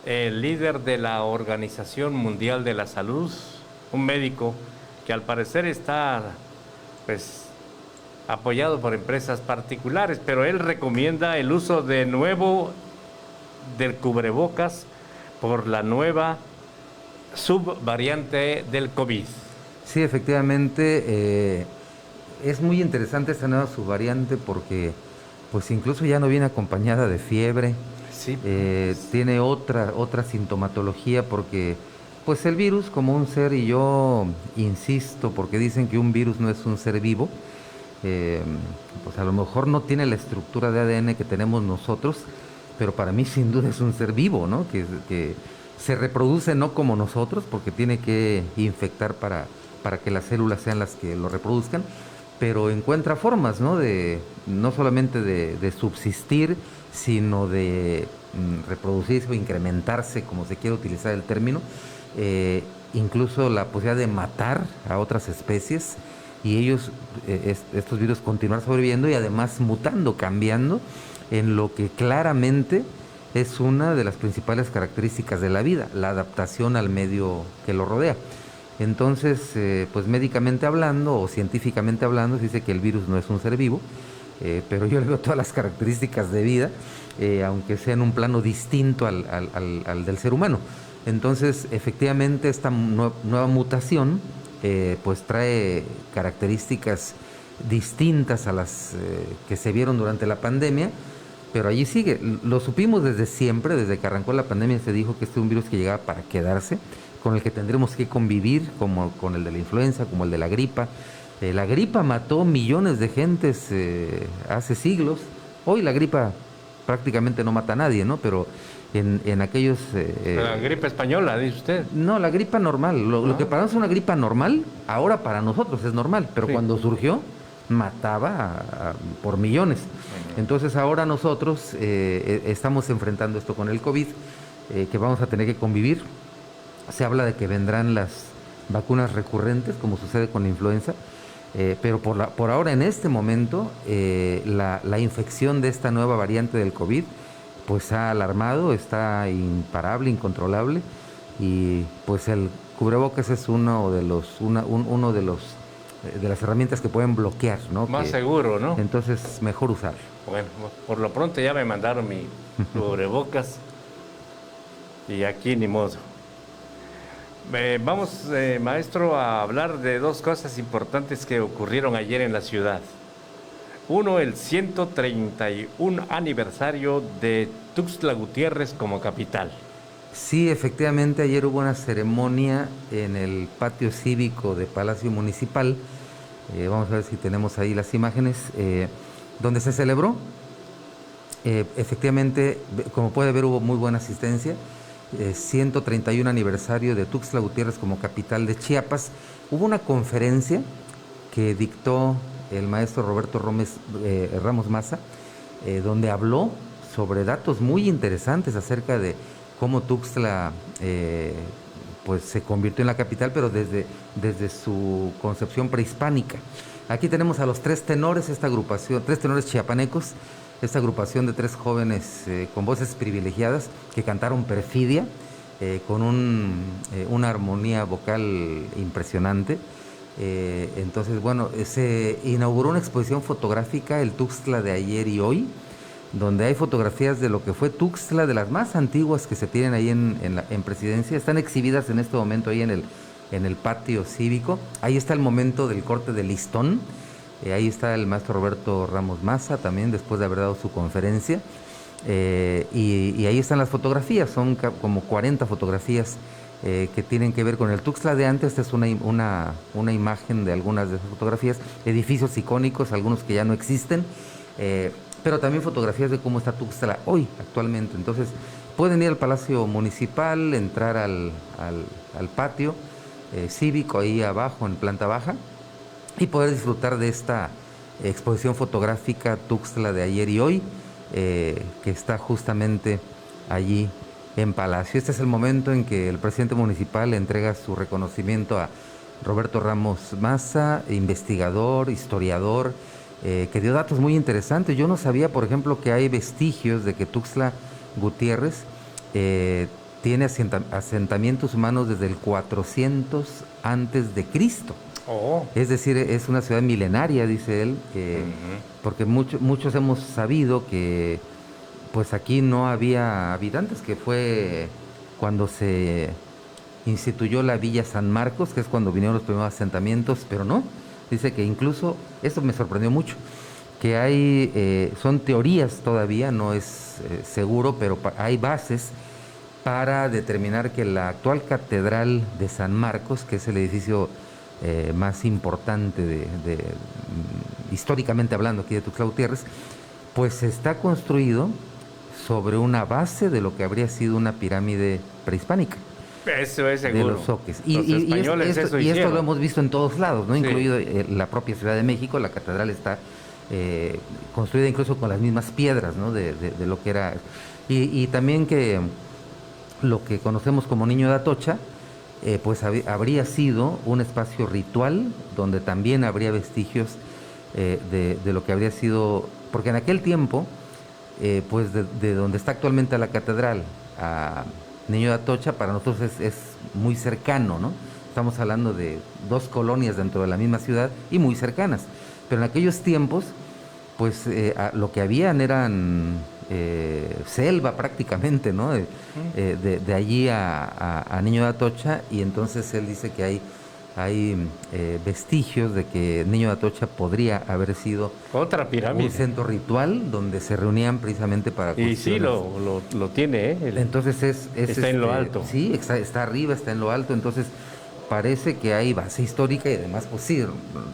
Speaker 1: el líder de la Organización Mundial de la Salud, un médico que al parecer está pues apoyado por empresas particulares, pero él recomienda el uso de nuevo del cubrebocas por la nueva subvariante del COVID.
Speaker 9: Sí, efectivamente, es muy interesante esta nueva subvariante porque pues incluso ya no viene acompañada de fiebre,
Speaker 1: sí.
Speaker 9: Tiene otra sintomatología porque pues el virus como un ser, y yo insisto porque dicen que un virus no es un ser vivo, pues a lo mejor no tiene la estructura de ADN que tenemos nosotros, pero para mí sin duda es un ser vivo, ¿no? Que se reproduce no como nosotros porque tiene que infectar para que las células sean las que lo reproduzcan, pero encuentra formas, ¿no? No solamente de subsistir, sino de reproducirse o incrementarse, como se quiere utilizar el término, incluso la posibilidad de matar a otras especies y ellos, estos virus, continuar sobreviviendo y además mutando, cambiando en lo que claramente es una de las principales características de la vida, la adaptación al medio que lo rodea. Entonces, pues médicamente hablando o científicamente hablando, se dice que el virus no es un ser vivo, pero yo le veo todas las características de vida, aunque sea en un plano distinto al del ser humano. Entonces, efectivamente, esta nueva mutación pues trae características distintas a las que se vieron durante la pandemia, pero allí sigue. Lo supimos desde siempre, desde que arrancó la pandemia se dijo que este es un virus que llegaba para quedarse, con el que tendremos que convivir, como con el de la influenza, como el de la gripa. La gripa mató millones de gentes hace siglos. Hoy la gripa prácticamente no mata a nadie, ¿no? Pero en aquellos...
Speaker 1: la gripa española, dice usted.
Speaker 9: No, la gripa normal. Lo que para nosotros es una gripa normal, ahora para nosotros es normal, pero sí, cuando surgió mataba por millones. Entonces ahora nosotros estamos enfrentando esto con el COVID, que vamos a tener que convivir. Se habla de que vendrán las vacunas recurrentes, como sucede con la influenza, pero por ahora, en este momento, la infección de esta nueva variante del COVID pues ha alarmado, está imparable, incontrolable, y pues el cubrebocas es uno de las herramientas que pueden bloquear, ¿no?
Speaker 1: Más seguro, ¿no?
Speaker 9: Entonces, mejor usarlo.
Speaker 1: Bueno, por lo pronto ya me mandaron mi cubrebocas y aquí ni modo. Vamos, maestro, a hablar de dos cosas importantes que ocurrieron ayer en la ciudad. Uno, el 131 aniversario de Tuxtla Gutiérrez como capital.
Speaker 9: Sí, efectivamente, ayer hubo una ceremonia en el patio cívico de Palacio Municipal. Vamos a ver si tenemos ahí las imágenes, donde se celebró. Efectivamente, como puede ver, hubo muy buena asistencia. 131 aniversario de Tuxtla Gutiérrez como capital de Chiapas. Hubo una conferencia que dictó el maestro Roberto Ramos Maza, donde habló sobre datos muy interesantes acerca de cómo Tuxtla pues se convirtió en la capital, pero desde su concepción prehispánica. Aquí tenemos a los tres tenores, esta agrupación, tres tenores chiapanecos, esta agrupación de tres jóvenes con voces privilegiadas que cantaron Perfidia con una armonía vocal impresionante. Entonces, bueno, se inauguró una exposición fotográfica, el Tuxtla de ayer y hoy, donde hay fotografías de lo que fue Tuxtla, de las más antiguas que se tienen ahí en Presidencia. Están exhibidas en este momento ahí en el patio cívico. Ahí está el momento del corte de listón. Ahí está el maestro Roberto Ramos Maza también, después de haber dado su conferencia. Y ahí están las fotografías, son como 40 fotografías que tienen que ver con el Tuxtla de antes. Esta es una imagen de algunas de esas fotografías, edificios icónicos, algunos que ya no existen, pero también fotografías de cómo está Tuxtla hoy, actualmente. Entonces, pueden ir al Palacio Municipal, entrar al patio cívico ahí abajo, en planta baja, y poder disfrutar de esta exposición fotográfica Tuxtla de ayer y hoy, que está justamente allí en Palacio. Este es el momento en que el presidente municipal le entrega su reconocimiento Roberto Ramos Maza, investigador, historiador, que dio datos muy interesantes. Yo no sabía, por ejemplo, que hay vestigios de que Tuxtla Gutiérrez tiene asentamientos humanos desde el 400 antes de Cristo.
Speaker 1: Oh.
Speaker 9: Es decir, es una ciudad milenaria, dice él, porque muchos hemos sabido que pues aquí no había habitantes, que fue cuando se instituyó la Villa San Marcos, que es cuando vinieron los primeros asentamientos, pero no, dice que incluso, eso me sorprendió mucho, que hay, son teorías todavía, no es seguro, pero hay bases para determinar que la actual Catedral de San Marcos, que es el edificio más importante históricamente hablando aquí de Tuxtla Gutiérrez, pues está construido sobre una base de lo que habría sido una pirámide prehispánica.
Speaker 1: Eso es seguro.
Speaker 9: De los Zoques.
Speaker 1: Los españoles eso
Speaker 9: y esto
Speaker 1: hicieron.
Speaker 9: lo hemos visto en todos lados, ¿no?
Speaker 1: Sí.
Speaker 9: Incluido la propia Ciudad de México, la catedral está construida incluso con las mismas piedras, ¿no? De lo que era. Y también que lo que conocemos como Niño de Atocha, pues habría sido un espacio ritual donde también habría vestigios de lo que habría sido, porque en aquel tiempo, pues de donde está actualmente la catedral a Niño de Atocha, para nosotros es muy cercano, ¿no? Estamos hablando de dos colonias dentro de la misma ciudad y muy cercanas, pero en aquellos tiempos, pues lo que habían eran selva prácticamente, ¿no? De allí a Niño de Atocha, y entonces él dice que hay vestigios de que Niño de Atocha podría haber sido
Speaker 1: Otra pirámide.
Speaker 9: un centro ritual donde se reunían precisamente para
Speaker 1: Y sí, lo tiene, ¿eh?
Speaker 9: Entonces
Speaker 1: está en lo alto.
Speaker 9: Sí, está arriba, está en lo alto, entonces parece que hay base histórica y además, pues sí,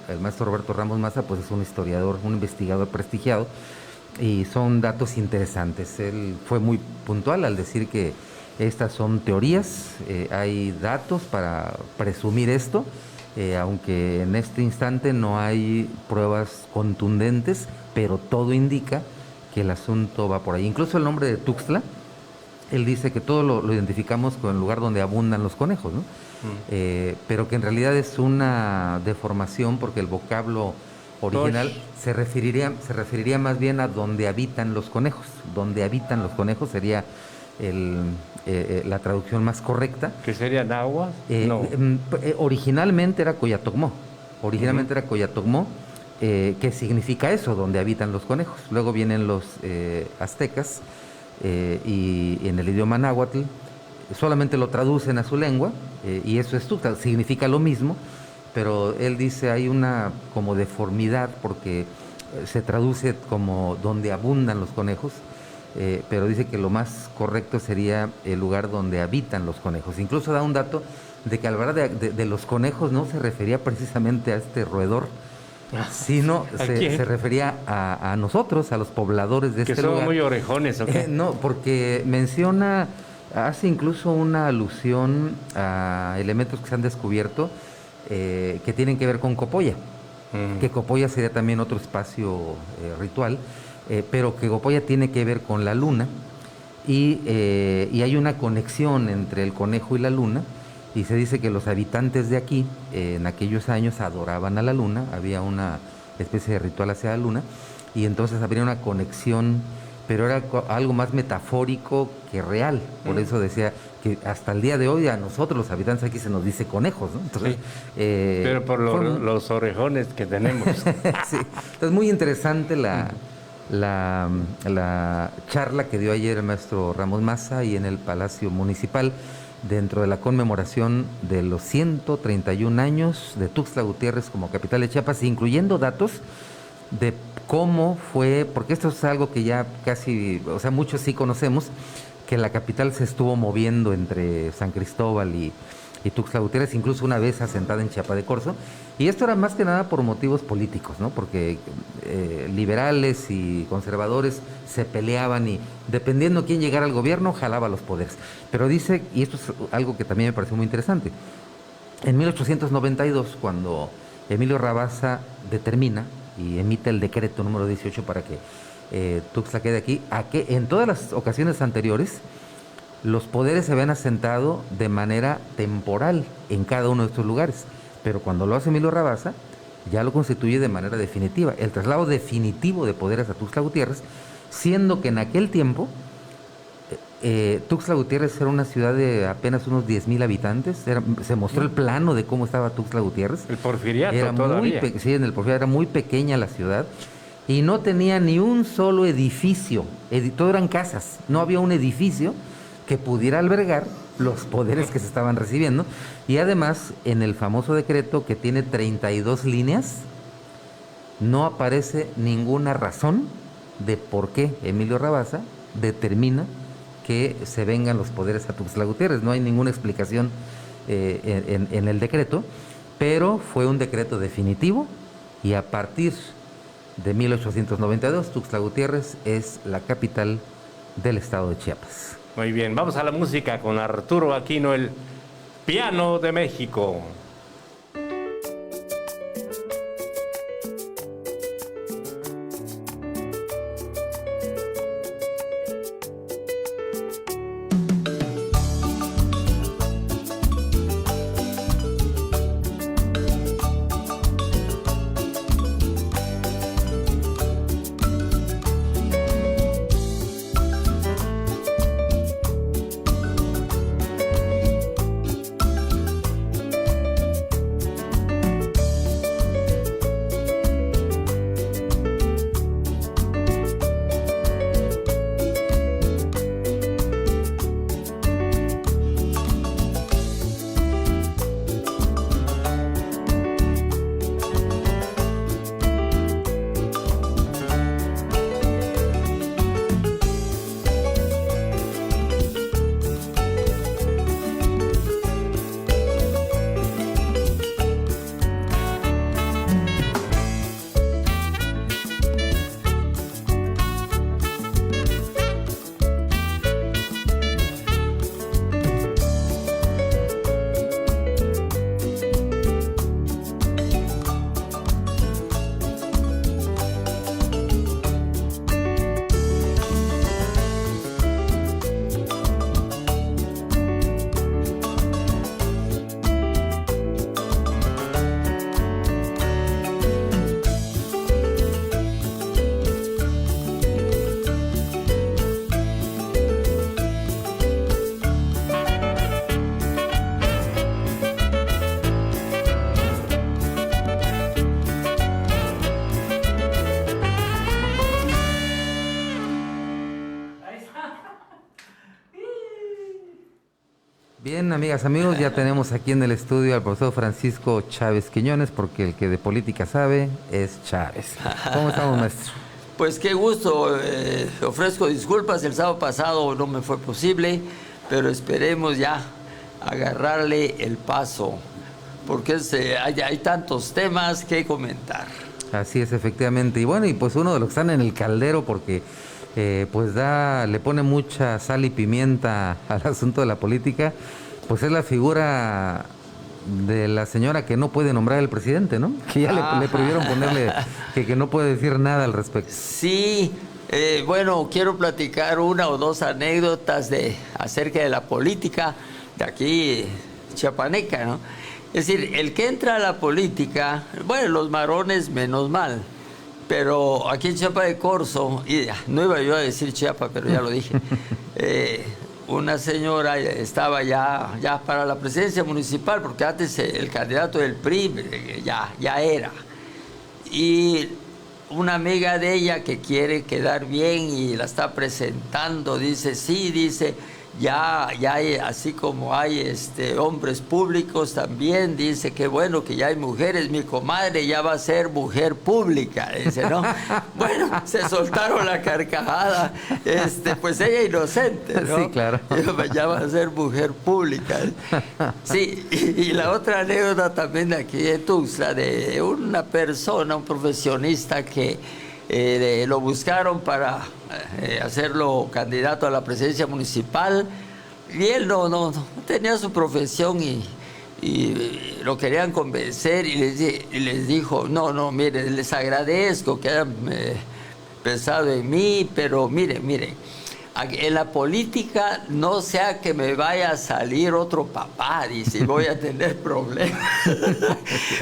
Speaker 9: el maestro Roberto Ramos Maza pues es un historiador, un investigador prestigiado, y son datos interesantes. Él fue muy puntual al decir que estas son teorías, hay datos para presumir esto, aunque en este instante no hay pruebas contundentes, pero todo indica que el asunto va por ahí. Incluso el nombre de Tuxtla, él dice que todo lo identificamos con el lugar donde abundan los conejos, ¿no? Pero que en realidad es una deformación porque el vocablo original se referiría más bien a donde habitan los conejos. Donde habitan los conejos sería la traducción más correcta.
Speaker 1: ¿Que sería náhuatl? No.
Speaker 9: Originalmente era Coyatocmó. Que significa eso, donde habitan los conejos. Luego vienen los aztecas y en el idioma náhuatl solamente lo traducen a su lengua y eso es Tuxtla, significa lo mismo, pero él dice hay una como deformidad porque se traduce como donde abundan los conejos, pero dice que lo más correcto sería el lugar donde habitan los conejos. Incluso da un dato de que al hablar de los conejos no se refería precisamente a este roedor, sino se refería a nosotros, a los pobladores de este lugar.
Speaker 1: Que son muy orejones, ¿o qué?
Speaker 9: No, porque hace incluso una alusión a elementos que se han descubierto que tienen que ver con Copolla, que Copolla sería también otro espacio ritual, pero que Copolla tiene que ver con la luna y hay una conexión entre el conejo y la luna. Y se dice que los habitantes de aquí, en aquellos años, adoraban a la luna, había una especie de ritual hacia la luna, y entonces habría una conexión, pero era algo más metafórico que real. Por eso decía que hasta el día de hoy a nosotros los habitantes aquí se nos dice conejos, ¿no? Entonces,
Speaker 1: sí, pero por los orejones que tenemos.
Speaker 9: Sí. Entonces, muy interesante la charla que dio ayer el maestro Ramos Maza y en el Palacio Municipal, dentro de la conmemoración de los 131 años de Tuxtla Gutiérrez como capital de Chiapas, incluyendo datos de cómo fue, porque esto es algo que ya casi, o sea, muchos sí conocemos, que la capital se estuvo moviendo entre San Cristóbal y Tuxtla Gutiérrez, incluso una vez asentada en Chiapa de Corzo, y esto era más que nada por motivos políticos, ¿no? Porque liberales y conservadores se peleaban y dependiendo quién llegara al gobierno, jalaba los poderes. Pero dice, y esto es algo que también me pareció muy interesante, en 1892, cuando Emilio Rabasa determina y emite el decreto número 18 para que Tuxtla quede aquí, en todas las ocasiones anteriores, los poderes se habían asentado de manera temporal en cada uno de estos lugares, Pero cuando lo hace Emilio Rabasa, ya lo constituye de manera definitiva, el traslado definitivo de poderes a Tuxtla Gutiérrez, siendo que en aquel tiempo Tuxtla Gutiérrez era una ciudad de apenas unos 10,000 habitantes. Se mostró el plano de cómo estaba Tuxtla Gutiérrez.
Speaker 1: El Porfiriato
Speaker 9: era
Speaker 1: todavía.
Speaker 9: Sí, en el Porfiriato era muy pequeña la ciudad y no tenía ni un solo edificio. Todo eran casas. No había un edificio que pudiera albergar los poderes que se estaban recibiendo. Y además, en el famoso decreto que tiene 32 líneas, no aparece ninguna razón de por qué Emilio Rabasa determina que se vengan los poderes a Tuxtla Gutiérrez. No hay ninguna explicación en el decreto, pero fue un decreto definitivo y a partir de 1892 Tuxtla Gutiérrez es la capital del estado de Chiapas.
Speaker 1: Muy bien, vamos a la música con Arturo Aquino, el piano de México.
Speaker 9: Bien, amigas, amigos, ya tenemos aquí en el estudio al profesor Francisco Chávez Quiñones, porque el que de política sabe es Chávez. ¿Cómo estamos, maestro?
Speaker 10: Pues qué gusto, ofrezco disculpas, el sábado pasado no me fue posible, pero esperemos ya agarrarle el paso, porque hay tantos temas que comentar.
Speaker 9: Así es, efectivamente. Y bueno, y pues uno de los que están en el caldero, porque pues le pone mucha sal y pimienta al asunto de la política, pues es la figura de la señora que no puede nombrar el presidente, ¿no? Que ya le prohibieron ponerle, que no puede decir nada al respecto.
Speaker 10: Sí, bueno, quiero platicar una o dos anécdotas acerca de la política de aquí, chiapaneca, ¿no? Es decir, el que entra a la política, bueno, los marones menos mal, pero aquí en Chiapa de Corzo, y no iba yo a decir Chiapa, pero ya lo dije, una señora estaba ya para la presidencia municipal, porque antes el candidato del PRI ya era. Y una amiga de ella que quiere quedar bien y la está presentando, dice, sí, dice, ya hay, así como hay hombres públicos también, dice que bueno, que ya hay mujeres, mi comadre ya va a ser mujer pública, dice, ¿no? Bueno, se soltaron la carcajada, pues ella inocente, ¿no?
Speaker 9: Sí, claro.
Speaker 10: Ya va a ser mujer pública. Sí, y la otra anécdota también de aquí de Tuxtla, de una persona, un profesionista que lo buscaron para hacerlo candidato a la presidencia municipal, y él no tenía su profesión y lo querían convencer y les dijo, no, mire, les agradezco que hayan pensado en mí, pero miren, en la política no sea que me vaya a salir otro papá, dice, voy a tener problemas.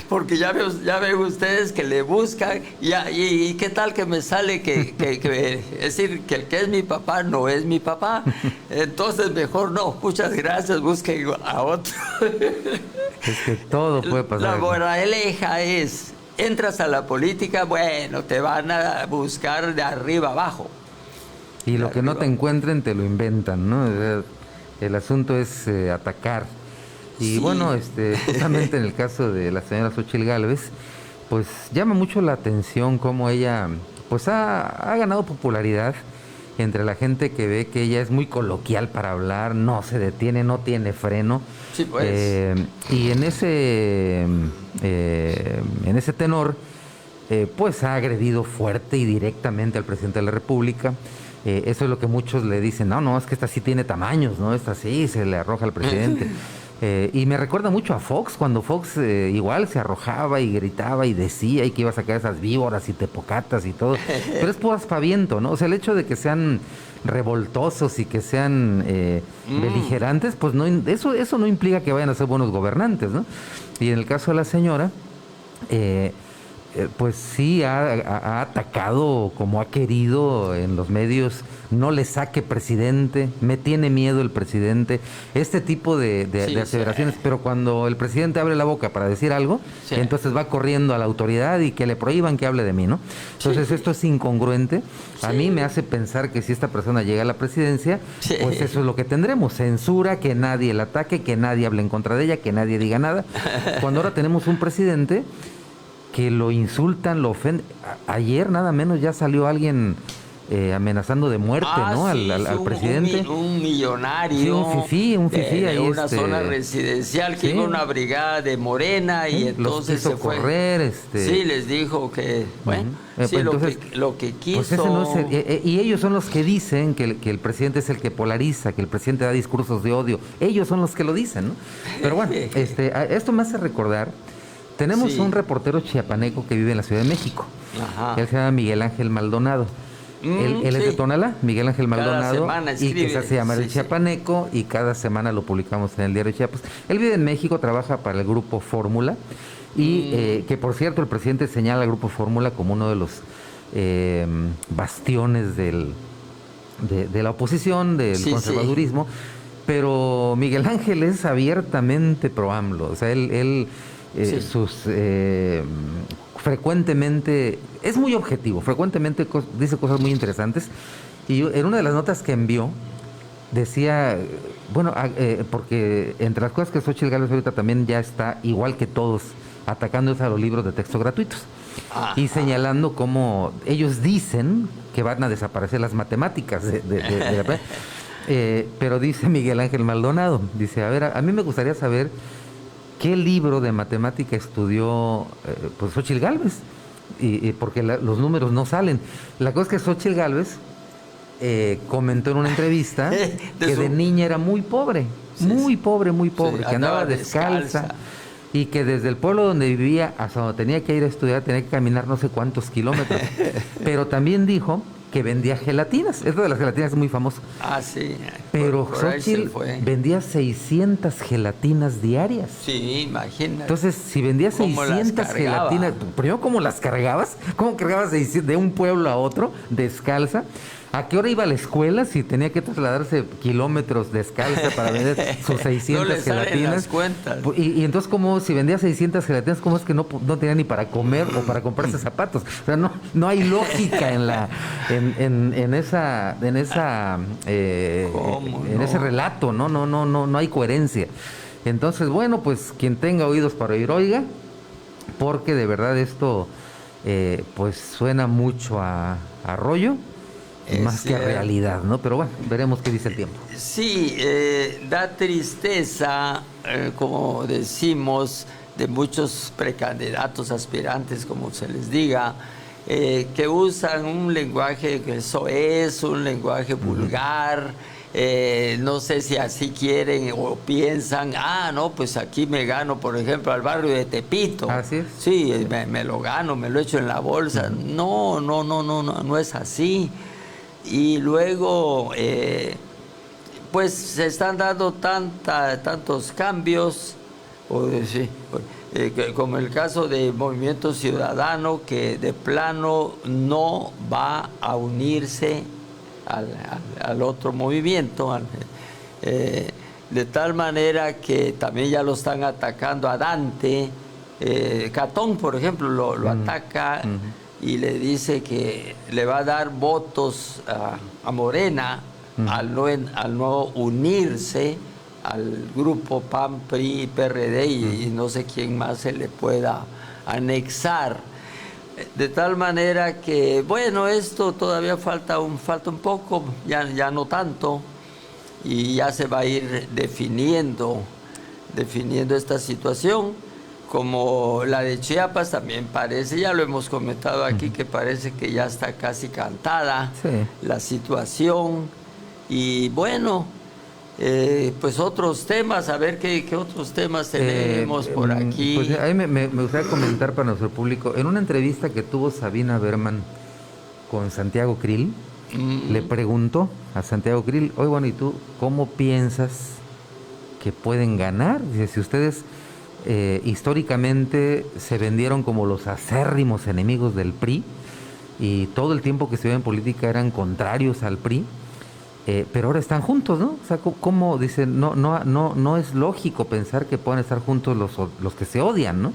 Speaker 10: Porque ya ven ustedes que le buscan, y qué tal que me sale que es decir, que el que es mi papá no es mi papá. Entonces mejor no, muchas gracias, busquen a otro.
Speaker 9: Es que todo puede pasar.
Speaker 10: La moraleja es, entras a la política, bueno, te van a buscar de arriba abajo.
Speaker 9: Y lo que no te encuentren te lo inventan, ¿no? El asunto es atacar. Y bueno, justamente en el caso de la señora Xóchitl Gálvez, pues llama mucho la atención cómo ella pues ha ganado popularidad entre la gente que ve que ella es muy coloquial para hablar, no se detiene, no tiene freno.
Speaker 10: Sí, pues.
Speaker 9: Y en ese tenor, pues ha agredido fuerte y directamente al presidente de la República. Eso es lo que muchos le dicen, no, es que esta sí tiene tamaños, ¿no? Esta sí se le arroja al presidente. Y me recuerda mucho a Fox, cuando Fox igual se arrojaba y gritaba y decía y que iba a sacar esas víboras y tepocatas y todo. Pero es por aspaviento, ¿no? O sea, el hecho de que sean revoltosos y que sean beligerantes, pues no, eso no implica que vayan a ser buenos gobernantes, ¿no? Y en el caso de la señora, pues sí ha atacado como ha querido en los medios, no le saque presidente, me tiene miedo el presidente, este tipo de aseveraciones, pero cuando el presidente abre la boca para decir algo, entonces va corriendo a la autoridad y que le prohíban que hable de mí, ¿no? Entonces esto es incongruente, a mí me hace pensar que si esta persona llega a la presidencia, pues eso es lo que tendremos, censura, que nadie la ataque, que nadie hable en contra de ella, que nadie diga nada, cuando ahora tenemos un presidente que lo insultan, lo ofenden. Ayer nada menos ya salió alguien amenazando de muerte, ¿no? Al presidente.
Speaker 10: Un millonario.
Speaker 9: Sí, un fifí
Speaker 10: de
Speaker 9: ahí.
Speaker 10: Una zona residencial que iba una brigada de Morena y entonces
Speaker 9: se fue. Correr,
Speaker 10: Sí, les dijo que, bueno, sí, entonces, lo que quiso. Pues
Speaker 9: ese no es y ellos son los que dicen que el presidente es el que polariza, que el presidente da discursos de odio. Ellos son los que lo dicen, ¿no? Pero bueno, esto me hace recordar. Tenemos un reportero chiapaneco que vive en la Ciudad de México. Ajá. Él se llama Miguel Ángel Maldonado. Él es de Tonalá, Miguel Ángel Maldonado, y que se hace llamar el Chiapaneco, y cada semana lo publicamos en el diario Chiapas. Él vive en México, trabaja para el Grupo Fórmula, y que por cierto el presidente señala al Grupo Fórmula como uno de los bastiones de la oposición, del conservadurismo, pero Miguel Ángel es abiertamente pro AMLO, o sea, él frecuentemente es muy objetivo, frecuentemente dice cosas muy interesantes, y en una de las notas que envió decía, bueno, porque entre las cosas que Xóchitl Gálvez ahorita también ya está, igual que todos, atacándose a los libros de texto gratuitos y señalando cómo ellos dicen que van a desaparecer las matemáticas pero dice Miguel Ángel Maldonado, dice, a ver, a mí me gustaría saber ¿qué libro de matemática estudió pues Xóchitl Gálvez? Y porque los números no salen. La cosa es que Xóchitl Gálvez comentó en una entrevista que de niña era muy pobre, muy pobre, que andaba descalza y que desde el pueblo donde vivía hasta donde tenía que ir a estudiar tenía que caminar no sé cuántos kilómetros. Pero también dijo que vendía gelatinas. Esto de las gelatinas es muy famoso.
Speaker 10: Sí.
Speaker 9: Pero Xóchitl vendía 600 gelatinas diarias.
Speaker 10: Sí, imagínate.
Speaker 9: Entonces, si vendía 600 gelatinas, primero, ¿cómo las cargabas? ¿Cómo cargabas de un pueblo a otro descalza? ¿A qué hora iba a la escuela si tenía que trasladarse kilómetros descalza para vender sus 600
Speaker 10: no le
Speaker 9: gelatinas?
Speaker 10: Las cuentas.
Speaker 9: Y entonces, ¿cómo si vendía 600 gelatinas, cómo es que no tenía ni para comer o para comprarse zapatos? O sea, no hay lógica en ese relato, no hay coherencia. Entonces, bueno, pues quien tenga oídos para oír, oiga, porque de verdad esto pues suena mucho a rollo. Más que realidad, ¿no? Pero bueno, veremos qué dice el tiempo.
Speaker 10: Sí, da tristeza, como decimos, de muchos precandidatos, aspirantes, como se les diga, que usan un lenguaje que eso es, un lenguaje vulgar. No sé si así quieren o piensan, no, pues aquí me gano, por ejemplo, al barrio de Tepito.
Speaker 9: Así es.
Speaker 10: Sí, me lo gano, me lo echo en la bolsa. No es así. y luego pues se están dando tantos cambios, como el caso de Movimiento Ciudadano, que de plano no va a unirse al otro movimiento, de tal manera que también ya lo están atacando a Dante. Catón, por ejemplo, lo ataca y le dice que le va a dar votos a Morena al no unirse al grupo PAN, PRI, PRD y no sé quién más se le pueda anexar. De tal manera que, bueno, esto todavía falta un poco, ya no tanto, y ya se va a ir definiendo esta situación. Como la de Chiapas también parece, ya lo hemos comentado aquí, que parece que ya está casi cantada la situación. Y bueno, pues otros temas, a ver qué otros temas tenemos por aquí.
Speaker 9: Pues ahí me gustaría comentar para nuestro público, en una entrevista que tuvo Sabina Berman con Santiago Krill, le preguntó a Santiago Krill, oye, bueno, ¿y tú cómo piensas que pueden ganar? Dice, si ustedes históricamente se vendieron como los acérrimos enemigos del PRI y todo el tiempo que estuvieron en política eran contrarios al PRI, pero ahora están juntos, ¿no? O sea, ¿cómo? Dice, no es lógico pensar que puedan estar juntos los que se odian, ¿no?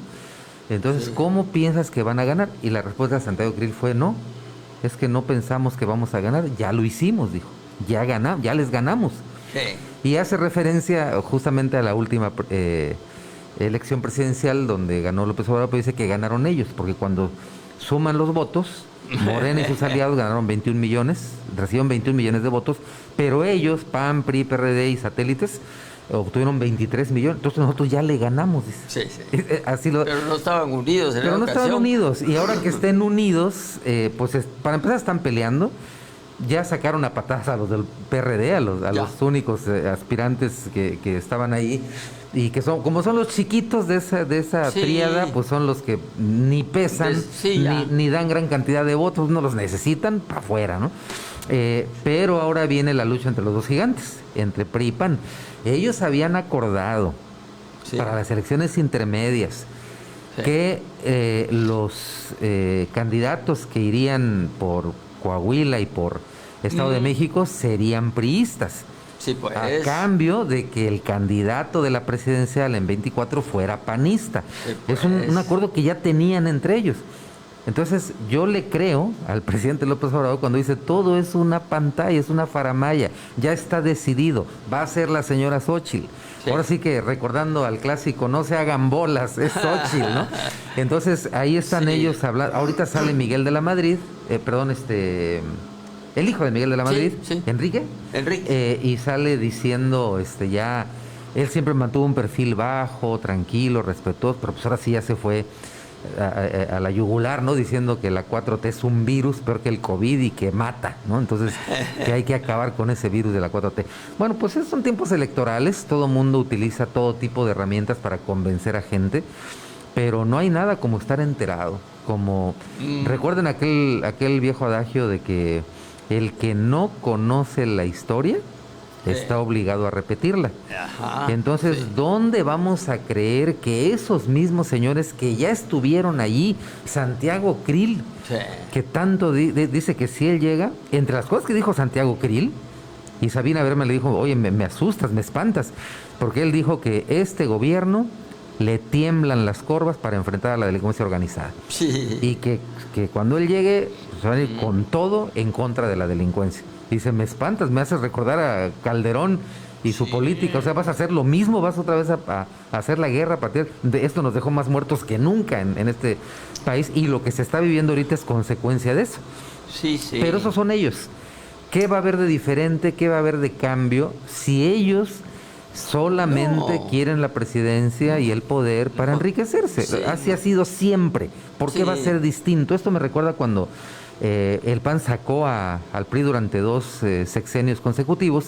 Speaker 9: Entonces, ¿cómo piensas que van a ganar? Y la respuesta de Santiago Krill fue, no, es que no pensamos que vamos a ganar, ya lo hicimos, dijo, ya les ganamos. Y hace referencia justamente a la última elección presidencial donde ganó López Obrador, pero dice que ganaron ellos, porque cuando suman los votos, Morena y sus aliados ganaron 21 millones, recibieron 21 millones de votos, pero ellos, PAN, PRI, PRD y satélites, obtuvieron 23 millones, entonces nosotros ya le ganamos, dice.
Speaker 10: Sí.
Speaker 9: Así
Speaker 10: pero no estaban unidos en
Speaker 9: Pero no estaban unidos, y ahora que estén unidos, pues para empezar están peleando. Ya sacaron a patadas a los del PRD, a los únicos aspirantes que estaban ahí, y que como son los chiquitos de esa tríada, pues son los que ni pesan, ni dan gran cantidad de votos, no los necesitan para afuera, ¿no? Pero ahora viene la lucha entre los dos gigantes, entre PRI y PAN. Ellos habían acordado para las elecciones intermedias que los candidatos que irían por Coahuila y por Estado de México serían priistas.
Speaker 10: Sí, pues.
Speaker 9: A cambio de que el candidato de la presidencial en 24 fuera panista. Sí, pues. Es un acuerdo que ya tenían entre ellos. Entonces yo le creo al presidente López Obrador cuando dice todo es una pantalla, es una faramalla, ya está decidido, va a ser la señora Xóchitl. Ahora sí que recordando al clásico, no se hagan bolas, es Xóchitl, ¿no? Entonces ahí están ellos hablando. Ahorita sale Miguel de la Madrid, el hijo de Miguel de la Madrid, Enrique, y sale diciendo, ya, él siempre mantuvo un perfil bajo, tranquilo, respetuoso, pero pues ahora sí ya se fue a la yugular, ¿no? Diciendo que la 4T es un virus peor que el COVID y que mata, ¿no? Entonces, que hay que acabar con ese virus de la 4T. Bueno, pues esos son tiempos electorales, todo mundo utiliza todo tipo de herramientas para convencer a gente, pero no hay nada como estar enterado, como recuerden aquel viejo adagio de que el que no conoce la historia está obligado a repetirla. Entonces, ¿dónde vamos a creer que esos mismos señores que ya estuvieron allí, Santiago Krill, que tanto dice que si él llega, entre las cosas que dijo Santiago Krill, y Sabina Berman le dijo, oye, me asustas, me espantas, porque él dijo que este gobierno le tiemblan las corvas para enfrentar a la delincuencia organizada. Y que cuando él llegue, pues, va a ir con todo en contra de la delincuencia. Dice, me espantas, me haces recordar a Calderón y su política. O sea, vas a hacer lo mismo, vas otra vez a hacer la guerra. Esto nos dejó más muertos que nunca en este país. Y lo que se está viviendo ahorita es consecuencia de eso. Pero esos son ellos. ¿Qué va a haber de diferente? ¿Qué va a haber de cambio? Si ellos solamente quieren la presidencia y el poder para enriquecerse. Así ha sido siempre. ¿Por qué va a ser distinto? Esto me recuerda cuando el PAN sacó al PRI durante 2 sexenios consecutivos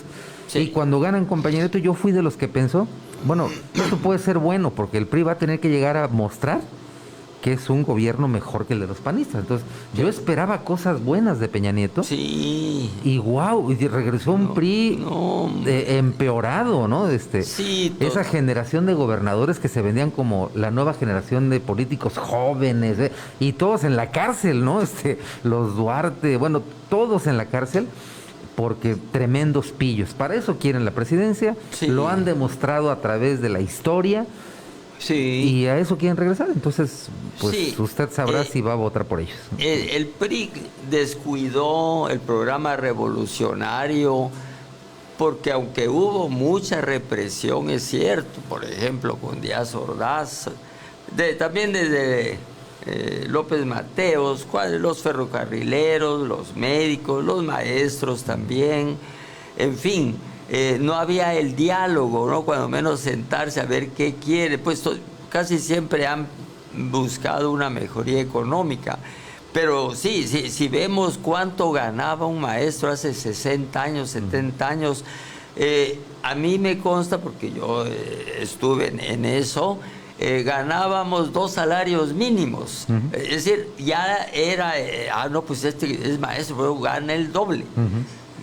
Speaker 9: y cuando ganan compañerito yo fui de los que pensó, bueno, esto puede ser bueno porque el PRI va a tener que llegar a mostrar que es un gobierno mejor que el de los panistas. Entonces, yo esperaba cosas buenas de Peña Nieto.
Speaker 10: Sí.
Speaker 9: Y wow, regresó un PRI empeorado, ¿no? Esa generación de gobernadores que se vendían como la nueva generación de políticos jóvenes, y todos en la cárcel, ¿no? Los Duarte, bueno, todos en la cárcel, porque tremendos pillos. Para eso quieren la presidencia, lo han demostrado a través de la historia.
Speaker 10: Sí.
Speaker 9: Y a eso quieren regresar. Entonces, pues usted sabrá si va a votar por ellos.
Speaker 10: El PRI descuidó el programa revolucionario, porque aunque hubo mucha represión, es cierto, por ejemplo, con Díaz Ordaz, también desde López Mateos, los ferrocarrileros, los médicos, los maestros también, en fin. No había el diálogo, ¿no? Cuando menos sentarse a ver qué quiere. Pues casi siempre han buscado una mejoría económica. Pero sí, si vemos cuánto ganaba un maestro hace 60 años, 70 años, a mí me consta, porque yo estuve en eso, ganábamos 2 salarios mínimos. Es decir, ya era, no, pues este es maestro, pero gana el doble.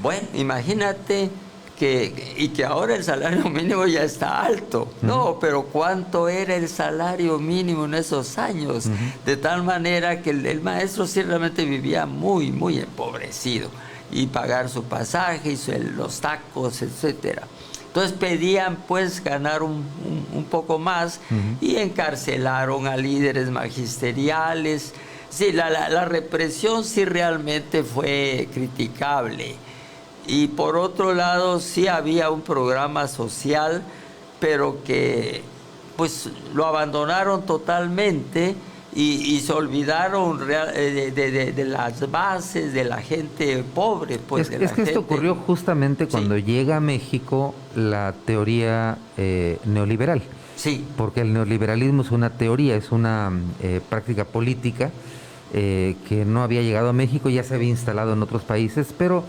Speaker 10: Bueno, imagínate... y que ahora el salario mínimo ya está alto. No, pero ¿cuánto era el salario mínimo en esos años? De tal manera que el maestro sí realmente vivía muy, muy empobrecido. Y pagar su pasaje, y los tacos, etcétera. Entonces pedían pues ganar un poco más y encarcelaron a líderes magisteriales. Sí, la represión sí realmente fue criticable. Y por otro lado, sí había un programa social, pero que pues lo abandonaron totalmente y se olvidaron de las bases, de la gente pobre. Pues,
Speaker 9: es que esto ocurrió justamente cuando llega a México la teoría neoliberal.
Speaker 10: Sí.
Speaker 9: Porque el neoliberalismo es una teoría, es una práctica política que no había llegado a México, ya se había instalado en otros países, pero...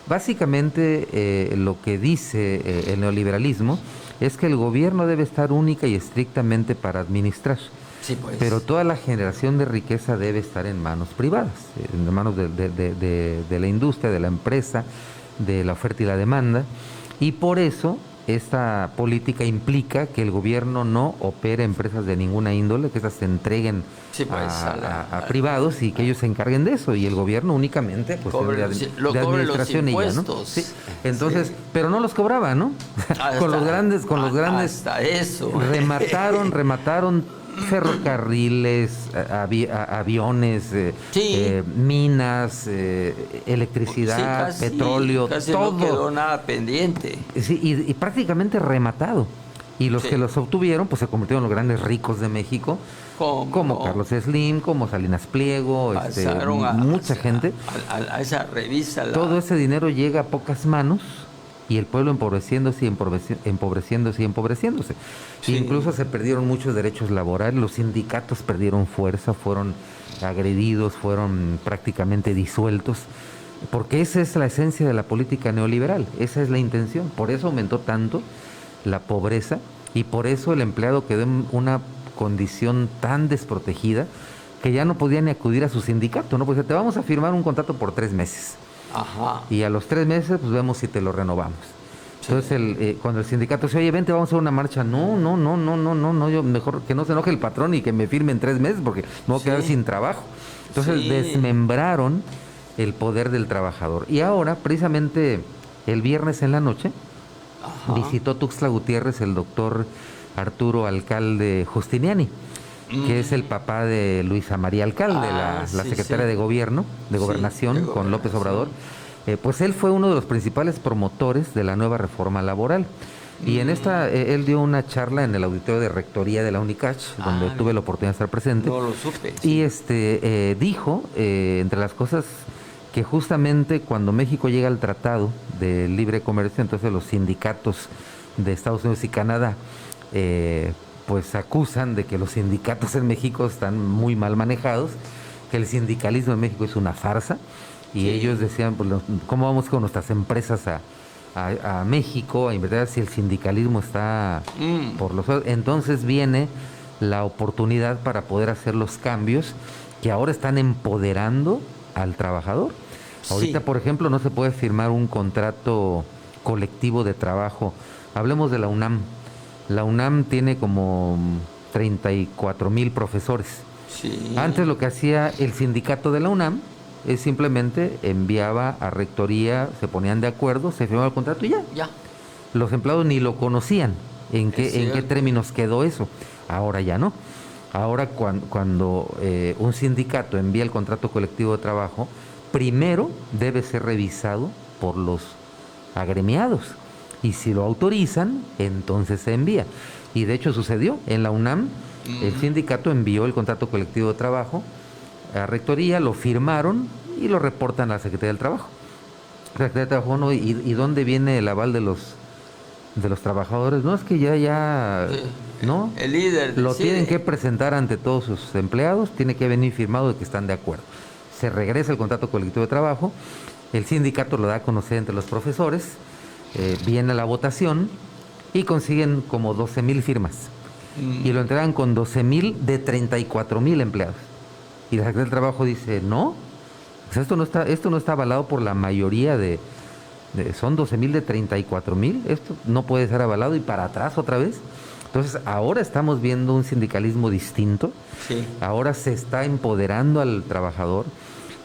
Speaker 9: Básicamente lo que dice el neoliberalismo es que el gobierno debe estar única y estrictamente para administrar.
Speaker 10: Sí, pues.
Speaker 9: Pero toda la generación de riqueza debe estar en manos privadas, en manos de la industria, de la empresa, de la oferta y la demanda. Y por eso esta política implica que el gobierno no opere empresas de ninguna índole, que esas se entreguen a privados y que ellos se encarguen de eso, y el gobierno únicamente pues de administración y ya, ¿no? Sí. Entonces, pero no los cobraba, ¿no? Con los grandes
Speaker 10: hasta eso.
Speaker 9: remataron ferrocarriles, aviones, minas, electricidad, petróleo,
Speaker 10: casi
Speaker 9: todo.
Speaker 10: No quedó nada pendiente.
Speaker 9: Sí, y prácticamente rematado. Y los que los obtuvieron, pues se convirtieron en los grandes ricos de México, como Carlos Slim, como Salinas Pliego, mucha gente.
Speaker 10: A esa revista.
Speaker 9: Todo ese dinero llega a pocas manos y el pueblo empobreciéndose y empobreciéndose. Sí. Incluso se perdieron muchos derechos laborales, los sindicatos perdieron fuerza, fueron agredidos, fueron prácticamente disueltos, porque esa es la esencia de la política neoliberal, esa es la intención. Por eso aumentó tanto la pobreza y por eso el empleado quedó en una condición tan desprotegida que ya no podía ni acudir a su sindicato, ¿no? Porque te vamos a firmar un contrato por 3 meses.
Speaker 10: Ajá.
Speaker 9: Y a los 3 meses pues vemos si te lo renovamos. Sí. Entonces cuando el sindicato dice, oye, vente, vamos a hacer una marcha, no, yo mejor que no se enoje el patrón y que me firme en 3 meses porque me voy a quedar sin trabajo. Entonces desmembraron el poder del trabajador. Y ahora, precisamente el viernes en la noche, visitó Tuxtla Gutiérrez el doctor Arturo Alcalde Justiniani, que es el papá de Luisa María Alcalde, la secretaria de Gobierno, de Gobernación, con López Obrador. Pues él fue uno de los principales promotores de la nueva reforma laboral. Y en esta, él dio una charla en el auditorio de Rectoría de la UNICACH, donde tuve la oportunidad de estar presente.
Speaker 10: No lo supe.
Speaker 9: Y dijo, entre las cosas, que justamente cuando México llega al Tratado de Libre Comercio, entonces los sindicatos de Estados Unidos y Canadá, pues acusan de que los sindicatos en México están muy mal manejados, que el sindicalismo en México es una farsa, y ellos decían, pues, ¿cómo vamos con nuestras empresas a México a invertir si el sindicalismo está por los suelos? Entonces viene la oportunidad para poder hacer los cambios que ahora están empoderando al trabajador. Ahorita, por ejemplo, no se puede firmar un contrato colectivo de trabajo. Hablemos de la UNAM. La UNAM tiene como 34,000 profesores.
Speaker 10: Sí.
Speaker 9: Antes lo que hacía el sindicato de la UNAM es simplemente enviaba a rectoría, se ponían de acuerdo, se firmaba el contrato y ya.
Speaker 10: Ya.
Speaker 9: Los empleados ni lo conocían en qué términos quedó eso. Ahora ya no. Ahora cuando un sindicato envía el contrato colectivo de trabajo, primero debe ser revisado por los agremiados. Y si lo autorizan, entonces se envía. Y de hecho sucedió. En la UNAM, el sindicato envió el contrato colectivo de trabajo a rectoría, lo firmaron y lo reportan a la Secretaría del Trabajo. La Secretaría del Trabajo, no, ¿y dónde viene el aval de los trabajadores? No, es que ya, ¿no?
Speaker 10: El líder.
Speaker 9: Lo tienen que presentar ante todos sus empleados, tiene que venir firmado de que están de acuerdo. Se regresa el contrato colectivo de trabajo, el sindicato lo da a conocer entre los profesores, viene la votación y consiguen como 12,000 firmas. Y lo entregan con 12,000 de 34,000 empleados. Y la Secretaría del Trabajo dice, no, pues esto no está avalado por la mayoría son 12,000 de 34,000, esto no puede ser avalado, y para atrás otra vez. Entonces ahora estamos viendo un sindicalismo distinto, ahora se está empoderando al trabajador.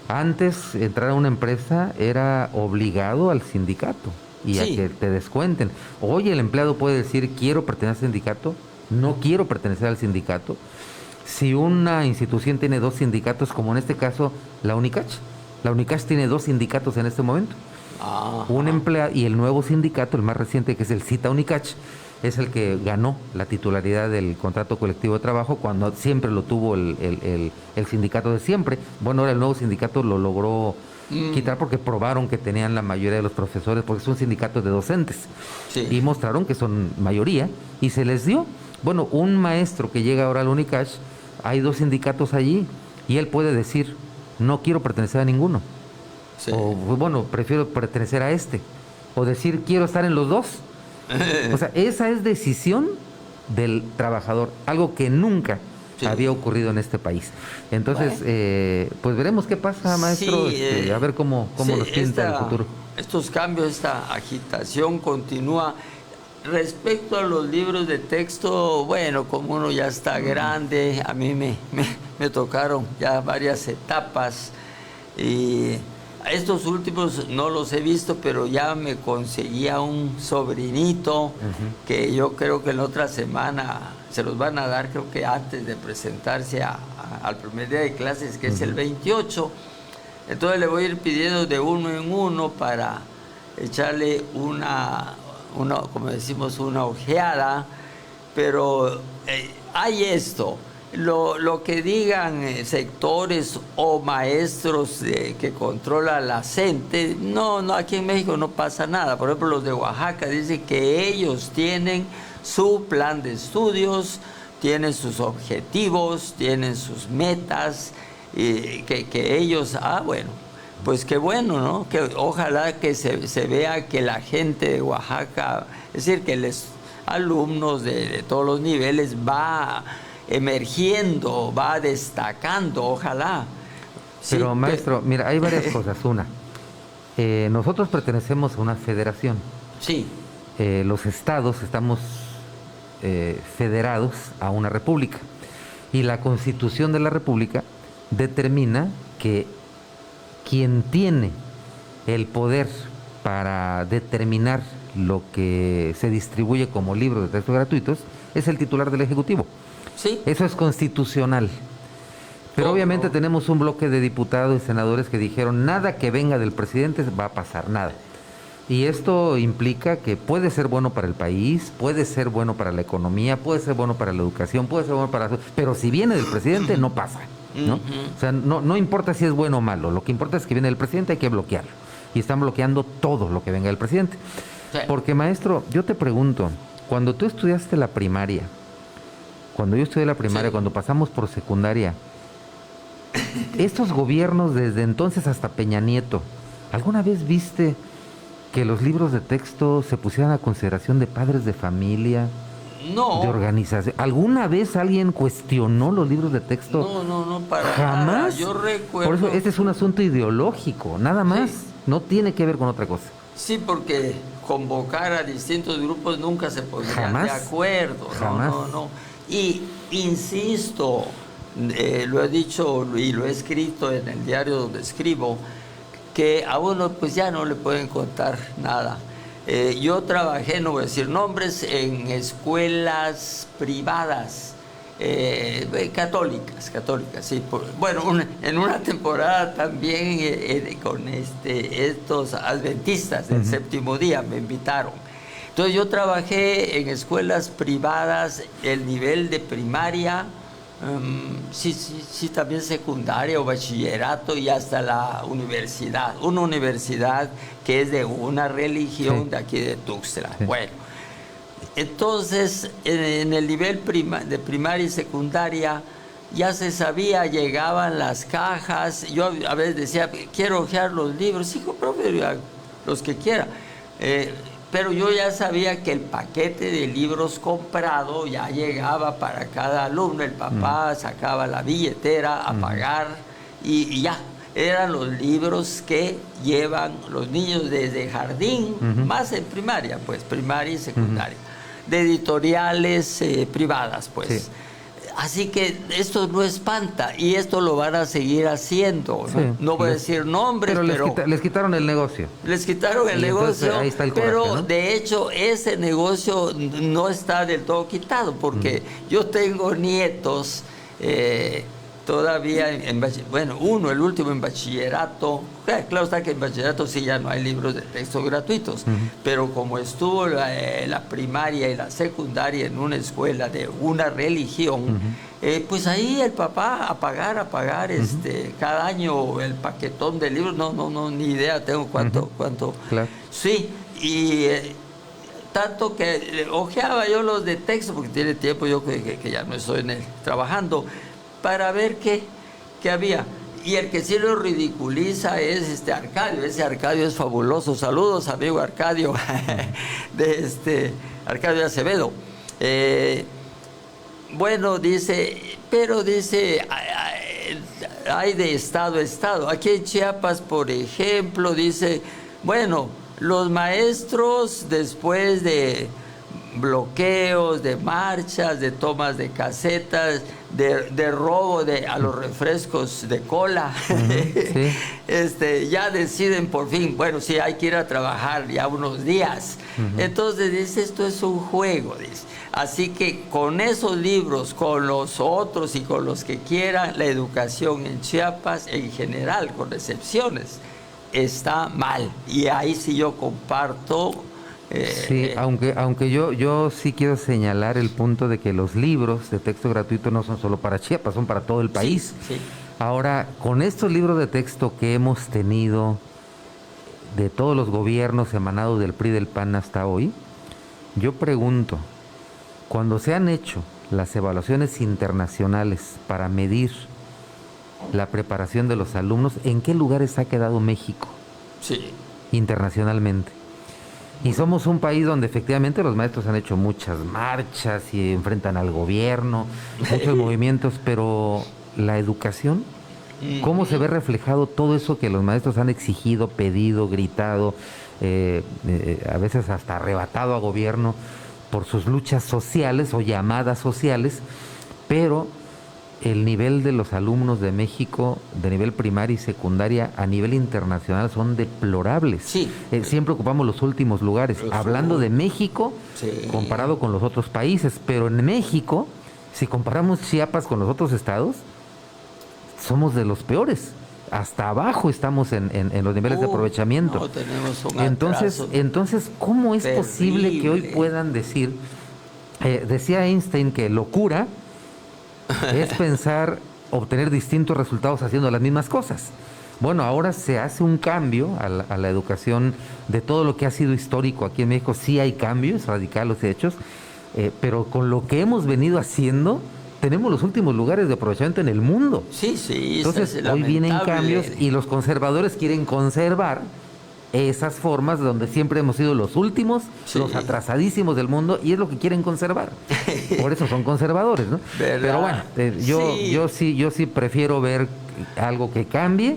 Speaker 9: Antes entrar a una empresa era obligado al sindicato y a que te descuenten. Hoy el empleado puede decir, quiero pertenecer al sindicato, no quiero pertenecer al sindicato. Si una institución tiene 2 sindicatos, como en este caso la UNICACH tiene 2 sindicatos en este momento. Un empleado y el nuevo sindicato, el más reciente, que es el CITA UNICACH, es el que ganó la titularidad del contrato colectivo de trabajo, cuando siempre lo tuvo el sindicato de siempre. Bueno, ahora el nuevo sindicato lo logró quitar porque probaron que tenían la mayoría de los profesores, porque es un sindicato de docentes, y mostraron que son mayoría y se les dio. Bueno, un maestro que llega ahora al UNICACH, hay 2 sindicatos allí y él puede decir, no quiero pertenecer a ninguno. O bueno, prefiero pertenecer a este. O decir, quiero estar en los 2. O sea, esa es decisión del trabajador, algo que nunca había ocurrido en este país. Entonces, pues veremos qué pasa, maestro, a ver cómo nos pinta el futuro.
Speaker 10: Estos cambios, esta agitación continúa. Respecto a los libros de texto, bueno, como uno ya está grande, a mí me tocaron ya varias etapas, y estos últimos no los he visto, pero ya me conseguía un sobrinito que yo creo que en la otra semana se los van a dar, creo que antes de presentarse al primer día de clases, que es el 28. Entonces le voy a ir pidiendo de uno en uno para echarle una, como decimos, una ojeada, pero hay esto. Lo que digan sectores o maestros que controla la CENTE, no, aquí en México no pasa nada. Por ejemplo, los de Oaxaca dicen que ellos tienen su plan de estudios, tienen sus objetivos, tienen sus metas, que ellos, bueno, pues qué bueno, ¿no? Que ojalá que se vea que la gente de Oaxaca, es decir, que los alumnos de todos los niveles va emergiendo, va destacando, ojalá.
Speaker 9: Pero maestro, mira, hay varias cosas. Una, nosotros pertenecemos a una federación.
Speaker 10: Sí.
Speaker 9: Los estados estamos federados a una república, y la Constitución de la República determina que quien tiene el poder para determinar lo que se distribuye como libros de texto gratuitos es el titular del Ejecutivo.
Speaker 10: Sí.
Speaker 9: Eso es constitucional. Pero obviamente tenemos un bloque de diputados y senadores que dijeron, nada que venga del presidente va a pasar, nada. Y esto implica que puede ser bueno para el país, puede ser bueno para la economía, puede ser bueno para la educación, puede ser bueno para... Pero si viene del presidente, no pasa, ¿no? O sea, no importa si es bueno o malo, lo que importa es que viene del presidente, hay que bloquearlo. Y están bloqueando todo lo que venga del presidente. Sí. Porque, maestro, yo te pregunto, cuando tú estudiaste la primaria, cuando yo estudié la primaria, cuando pasamos por secundaria, estos gobiernos desde entonces hasta Peña Nieto, ¿alguna vez viste que los libros de texto se pusieran a consideración de padres de familia,
Speaker 10: No.
Speaker 9: de organización. ¿Alguna vez alguien cuestionó los libros de texto?
Speaker 10: No, para
Speaker 9: jamás.
Speaker 10: nada. Yo recuerdo.
Speaker 9: Por eso este es un asunto ideológico, nada más.
Speaker 10: Sí.
Speaker 9: No tiene que ver con otra cosa.
Speaker 10: Sí, porque convocar a distintos grupos nunca se pondrían de acuerdo.
Speaker 9: Jamás.
Speaker 10: No. Y insisto, lo he dicho y lo he escrito en el diario donde escribo, que a uno pues ya no le pueden contar nada. Yo trabajé, no voy a decir nombres, en escuelas privadas, católicas, sí. En una temporada también con estos adventistas del séptimo día me invitaron. Entonces yo trabajé en escuelas privadas, el nivel de primaria, sí, también secundaria o bachillerato y hasta la universidad. Una universidad que es de una religión de aquí de Tuxtla. Sí. Bueno, entonces en el nivel de primaria y secundaria ya se sabía, llegaban las cajas. Yo a veces decía, quiero hojear los libros. Sí, profe, los que quiera. Pero yo ya sabía que el paquete de libros comprado ya llegaba para cada alumno. El papá sacaba la billetera a pagar y ya. Eran los libros que llevan los niños desde jardín, más en primaria, pues, primaria y secundaria. De editoriales privadas, pues. Sí. Así que esto no espanta y esto lo van a seguir haciendo. Sí, no voy a decir nombres, pero
Speaker 9: les quitaron el negocio.
Speaker 10: Les quitaron el negocio, ahí está el coraje, pero ¿no? De hecho ese negocio no está del todo quitado porque yo tengo nietos todavía el último en bachillerato. Claro está que en bachillerato sí ya no hay libros de texto gratuitos, pero como estuvo la primaria y la secundaria en una escuela de una religión, pues ahí el papá a pagar cada año el paquetón de libros, no, ni idea tengo cuánto.
Speaker 9: Claro.
Speaker 10: Sí, y tanto que ojeaba yo los de texto, porque tiene tiempo yo que ya no estoy trabajando, para ver qué había. Y el que sí lo ridiculiza es Arcadio. Ese Arcadio es fabuloso. Saludos, amigo Arcadio, de Arcadio Acevedo. Dice, hay de estado a estado. Aquí en Chiapas, por ejemplo, dice, los maestros después de bloqueos, de marchas, de tomas de casetas, de robo a los refrescos de cola, ya deciden por fin, sí, hay que ir a trabajar ya unos días. Entonces dice, esto es un juego, dice. Así que con esos libros, con los otros y con los que quieran, la educación en Chiapas en general, con excepciones, está mal. Y ahí sí yo comparto.
Speaker 9: Sí, aunque yo sí quiero señalar el punto de que los libros de texto gratuito no son solo para Chiapas, son para todo el país.
Speaker 10: Sí.
Speaker 9: Ahora, con estos libros de texto que hemos tenido de todos los gobiernos emanados del PRI y del PAN hasta hoy, yo pregunto, cuando se han hecho las evaluaciones internacionales para medir la preparación de los alumnos, ¿en qué lugares ha quedado México?
Speaker 10: Sí.
Speaker 9: Internacionalmente. Y somos un país donde efectivamente los maestros han hecho muchas marchas y enfrentan al gobierno, muchos movimientos, pero la educación, ¿cómo se ve reflejado todo eso que los maestros han exigido, pedido, gritado, a veces hasta arrebatado a gobierno por sus luchas sociales o llamadas sociales? Pero el nivel de los alumnos de México, de nivel primaria y secundaria, a nivel internacional, son deplorables.
Speaker 10: Sí.
Speaker 9: Siempre ocupamos los últimos lugares, hablando de México, comparado con los otros países. Pero en México, si comparamos Chiapas con los otros estados, somos de los peores. Hasta abajo estamos en los niveles de aprovechamiento.
Speaker 10: No, tenemos un atraso.
Speaker 9: Entonces, ¿cómo es posible que hoy puedan decir, decía Einstein que locura es pensar obtener distintos resultados haciendo las mismas cosas? Bueno, ahora se hace un cambio a la educación de todo lo que ha sido histórico aquí en México. Sí hay cambios radicales hechos, pero con lo que hemos venido haciendo, tenemos los últimos lugares de aprovechamiento en el mundo.
Speaker 10: Sí.
Speaker 9: Entonces, hoy vienen cambios y los conservadores quieren conservar esas formas donde siempre hemos sido los últimos, los atrasadísimos del mundo, y es lo que quieren conservar. Por eso son conservadores, ¿no? Pero bueno, yo sí prefiero ver algo que cambie,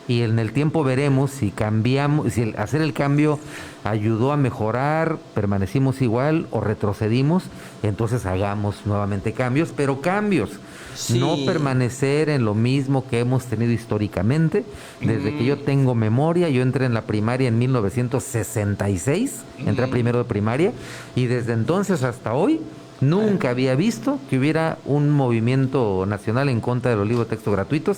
Speaker 9: y en el tiempo veremos si cambiamos, si hacer el cambio ayudó a mejorar, permanecimos igual o retrocedimos, entonces hagamos nuevamente cambios, pero cambios. No permanecer en lo mismo que hemos tenido históricamente. Desde que yo tengo memoria, yo entré en la primaria en 1966, entré a primero de primaria, y desde entonces hasta hoy nunca había visto que hubiera un movimiento nacional en contra de los libros de texto gratuitos.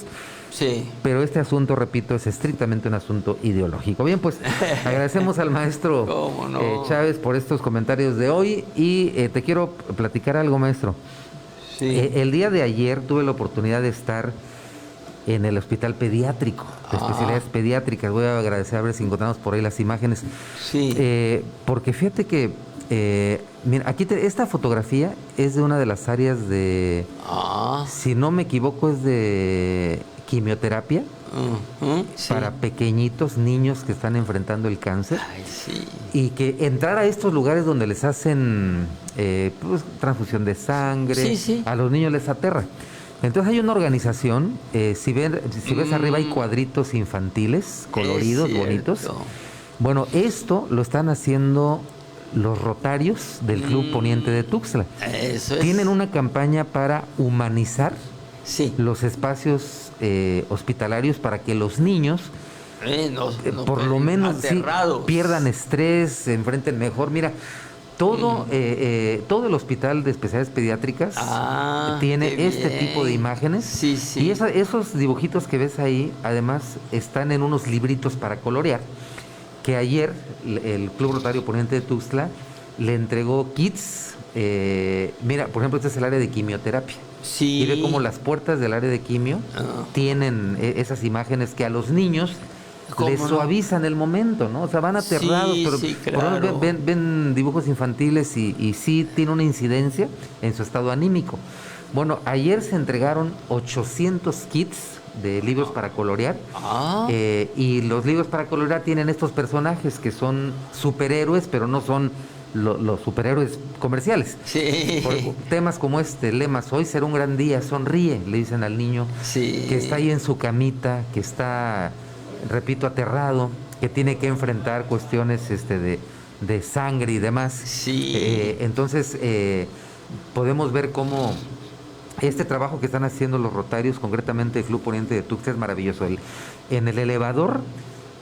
Speaker 10: Sí.
Speaker 9: Pero este asunto, repito, es estrictamente un asunto ideológico. Bien, pues agradecemos al maestro Chávez por estos comentarios de hoy, y te quiero platicar algo, maestro.
Speaker 10: Sí.
Speaker 9: El día de ayer tuve la oportunidad de estar en el hospital pediátrico, de especialidades pediátricas. Voy a agradecer a ver si encontramos por ahí las imágenes.
Speaker 10: Sí.
Speaker 9: Porque fíjate que, mira, aquí esta fotografía es de una de las áreas de, si no me equivoco, es de quimioterapia para pequeñitos niños que están enfrentando el cáncer.
Speaker 10: Ay, sí.
Speaker 9: Y que entrar a estos lugares donde les hacen pues, transfusión de sangre, a los niños les aterra. Entonces hay una organización, si ves arriba hay cuadritos infantiles, coloridos, bonitos. Bueno, esto lo están haciendo los rotarios del Club Poniente de Tuxtla. Tienen una campaña para humanizar los espacios hospitalarios, para que los niños por lo menos pierdan estrés, se enfrenten mejor. Mira, todo el hospital de especialidades pediátricas tiene este tipo de imágenes. Y esos dibujitos que ves ahí, además, están en unos libritos para colorear, que ayer el Club Rotario Poniente de Tuxtla le entregó kits. Mira, por ejemplo, este es el área de quimioterapia. Y ve cómo las puertas del área de quimio tienen esas imágenes que a los niños les suavizan el momento, ¿no? O sea, van aterrados, pero por lo menos ven dibujos infantiles y sí tiene una incidencia en su estado anímico. Bueno, ayer se entregaron 800 kits de libros para colorear, y los libros para colorear tienen estos personajes que son superhéroes, pero no son los superhéroes comerciales. Por temas como lemas: hoy será un gran día, sonríe, le dicen al niño que está ahí en su camita, que está, repito, aterrado, que tiene que enfrentar cuestiones de sangre y demás. Entonces podemos ver cómo este trabajo que están haciendo los rotarios, concretamente el Club Poniente de Tuxtla, es maravilloso. En el elevador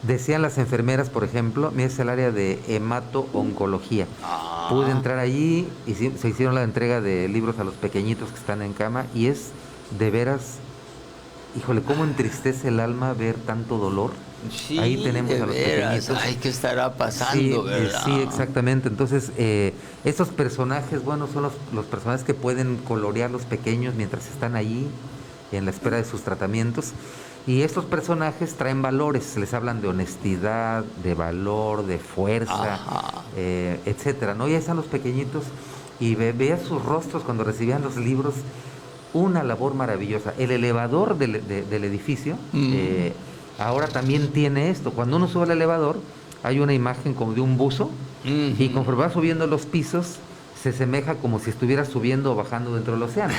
Speaker 9: decían las enfermeras, por ejemplo, mira, es el área de hemato-oncología. Pude entrar allí y se hicieron la entrega de libros a los pequeñitos que están en cama, y es de veras, híjole, cómo entristece el alma ver tanto dolor. Ahí tenemos a los pequeñitos.
Speaker 10: Ay, ¿qué estará pasando, verdad?
Speaker 9: Sí, exactamente. Entonces, estos personajes, bueno, son los personajes que pueden colorear los pequeños mientras están allí en la espera de sus tratamientos. Y estos personajes traen valores, les hablan de honestidad, de valor, de fuerza, etcétera, ¿no? Y ahí están los pequeñitos, y veas sus rostros cuando recibían los libros. Una labor maravillosa. El elevador del edificio ahora también tiene esto. Cuando uno sube al elevador, hay una imagen como de un buzo, y conforme va subiendo los pisos, se asemeja como si estuviera subiendo o bajando dentro del océano.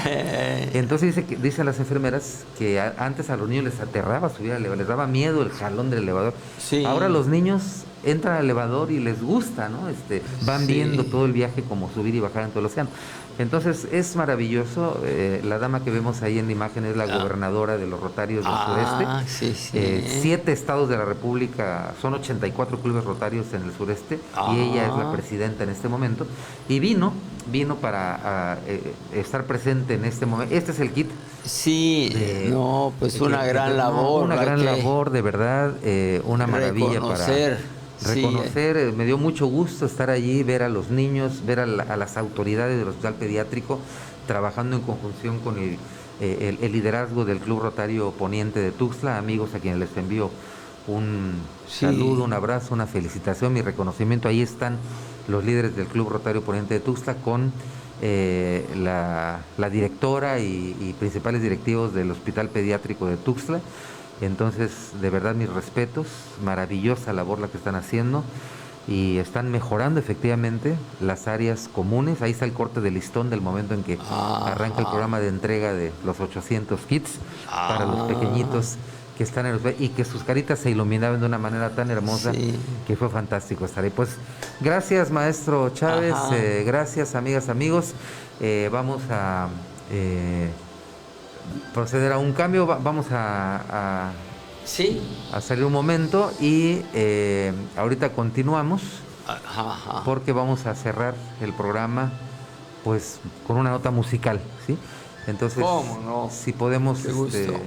Speaker 9: Entonces dicen las enfermeras que antes a los niños les aterraba subir al elevador, les daba miedo el jalón del elevador. Ahora los niños entran al elevador y les gusta, ¿no? Van viendo todo el viaje, como subir y bajar dentro del océano. Entonces es maravilloso. La dama que vemos ahí en la imagen es la gobernadora de los Rotarios del sureste. 7 estados de la República, son 84 clubes rotarios en el sureste, y ella es la presidenta en este momento, y vino para estar presente en este momento. Este es el kit.
Speaker 10: Pues una gran labor.
Speaker 9: Una gran labor, de verdad, una maravilla para reconocer. Me dio mucho gusto estar allí, ver a los niños, ver a las autoridades del hospital pediátrico trabajando en conjunción con el liderazgo del Club Rotario Poniente de Tuxtla. Amigos a quienes les envío un saludo, un abrazo, una felicitación, mi reconocimiento. Ahí están los líderes del Club Rotario Poniente de Tuxtla con la directora y principales directivos del Hospital Pediátrico de Tuxtla. Entonces, de verdad, mis respetos, maravillosa labor la que están haciendo y están mejorando efectivamente las áreas comunes. Ahí está el corte de listón del momento en que arranca el programa de entrega de los 800 kits para los pequeñitos que están en los... y que sus caritas se iluminaban de una manera tan hermosa que fue fantástico estar ahí. Pues gracias, maestro Chávez, gracias, amigas, amigos. Vamos a proceder a un cambio, vamos a salir un momento y ahorita continuamos porque vamos a cerrar el programa pues con una nota musical, ¿sí? Entonces,
Speaker 10: ¿cómo no?
Speaker 9: Si podemos...
Speaker 10: Qué gusto.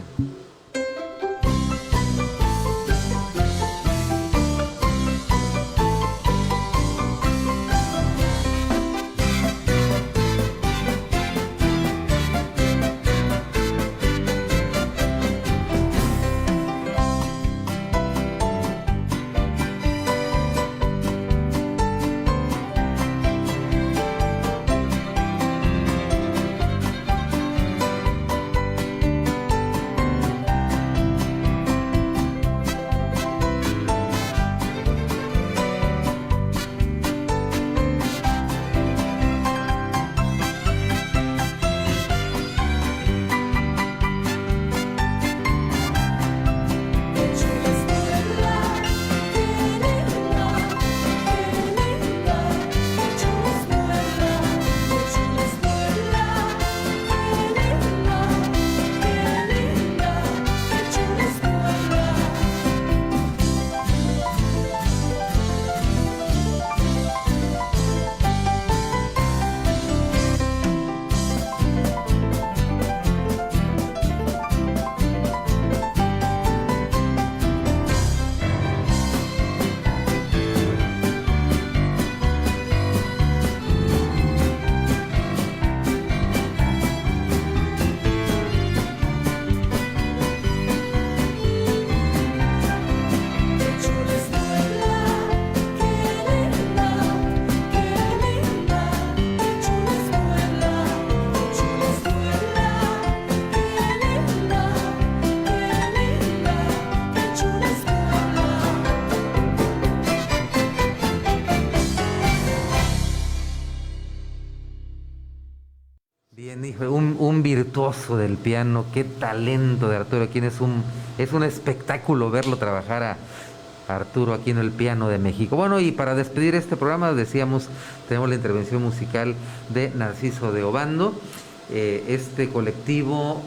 Speaker 9: Un virtuoso del piano, qué talento de Arturo, quien es un espectáculo verlo trabajar a Arturo aquí en el piano de México. Bueno, y para despedir este programa, decíamos, tenemos la intervención musical de Narciso de Obando, este colectivo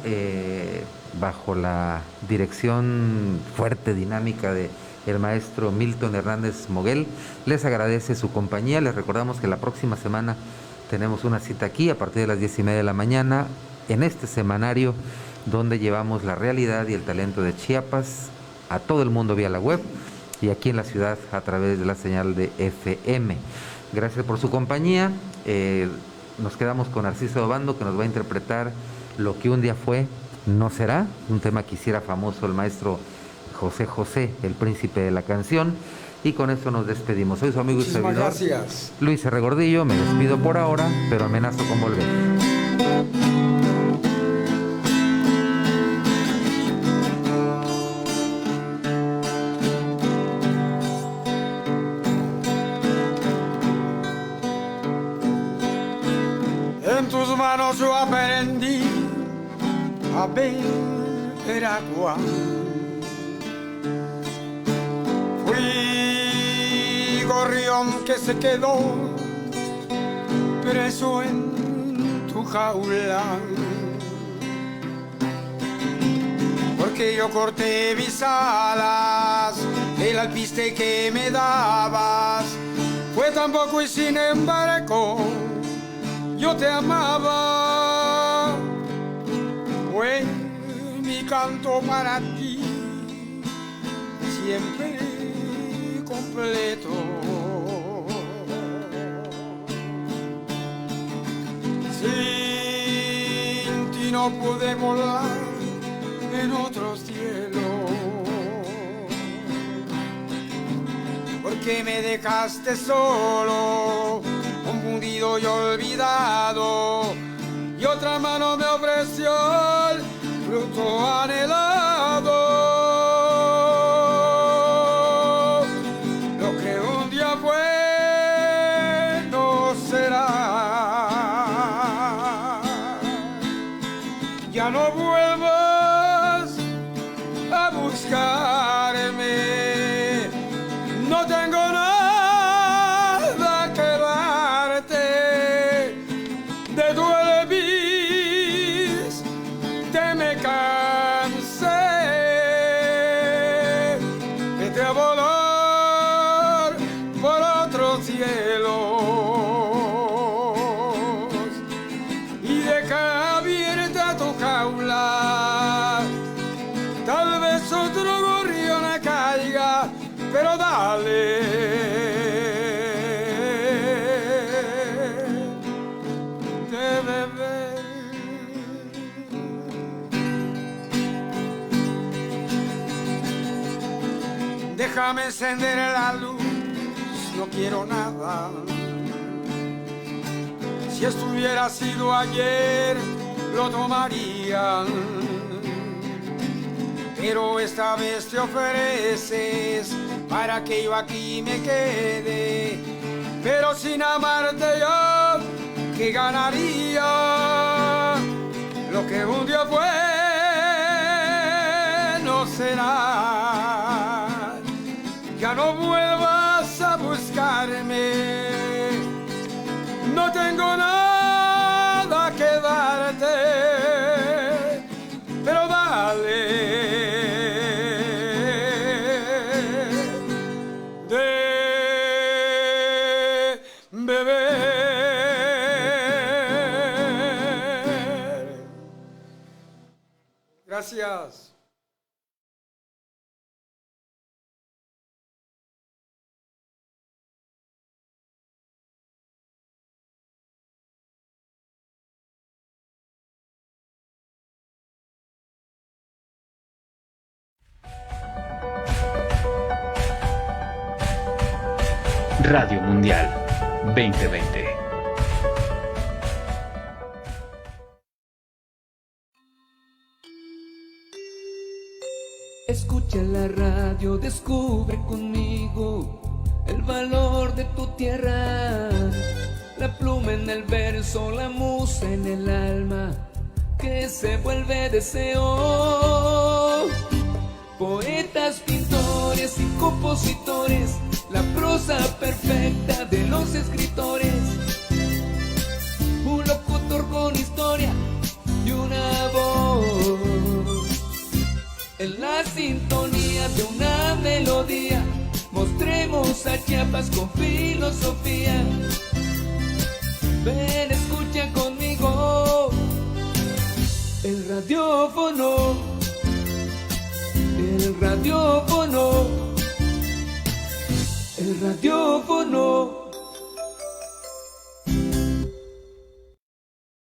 Speaker 9: bajo la dirección fuerte, dinámica de el maestro Milton Hernández Moguel, les agradece su compañía. Les recordamos que la próxima semana tenemos una cita aquí a partir de las 10:30 de la mañana en este semanario donde llevamos la realidad y el talento de Chiapas a todo el mundo vía la web y aquí en la ciudad a través de la señal de FM. Gracias por su compañía. Nos quedamos con Narciso de Obando, que nos va a interpretar Lo que un día fue, no será, un tema que hiciera famoso el maestro José José, el príncipe de la canción. Y con esto nos despedimos. Soy su amigo y servidor
Speaker 11: gracias.
Speaker 9: Luis R. Gordillo. Me despido por ahora, pero amenazo con volver.
Speaker 11: En tus manos yo aprendí a beber agua. Fui gorrión que se quedó preso en tu jaula, porque yo corté mis alas, el alpiste que me dabas fue tan poco y sin embargo yo te amaba. Fue mi canto para ti, siempre completo. Sin ti no pude volar en otro cielo, porque me dejaste solo, confundido y olvidado, y otra mano me ofreció el fruto anhelado. no vuelvas a buscarme. No tengo nada que darte. De tu elvis te me cansé. Vete a volar por otros cielos y deja abierta tu jaula. Tal vez otro gorrión caiga, pero dale. De beber. Déjame encender la luz, no quiero nada. Si estuviera sido ayer, lo tomaría. Pero esta vez te ofreces para que yo aquí me quede. Pero sin amarte yo, ¿qué ganaría? Lo que un día fue, no será. Ya no vuelvas a buscarme. No tengo nada que darte, pero dale. Gracias.
Speaker 2: Radio Mundial 2020.
Speaker 3: Escucha la radio, descubre conmigo el valor de tu tierra. La pluma en el verso, la musa en el alma, que se vuelve deseo. Poetas, pintores y compositores, la prosa perfecta de los escritores. Un locutor con historia y una voz. En la sintonía de una melodía, mostremos a Chiapas con filosofía. Ven, escucha conmigo el radiófono, el radiófono, el radiófono.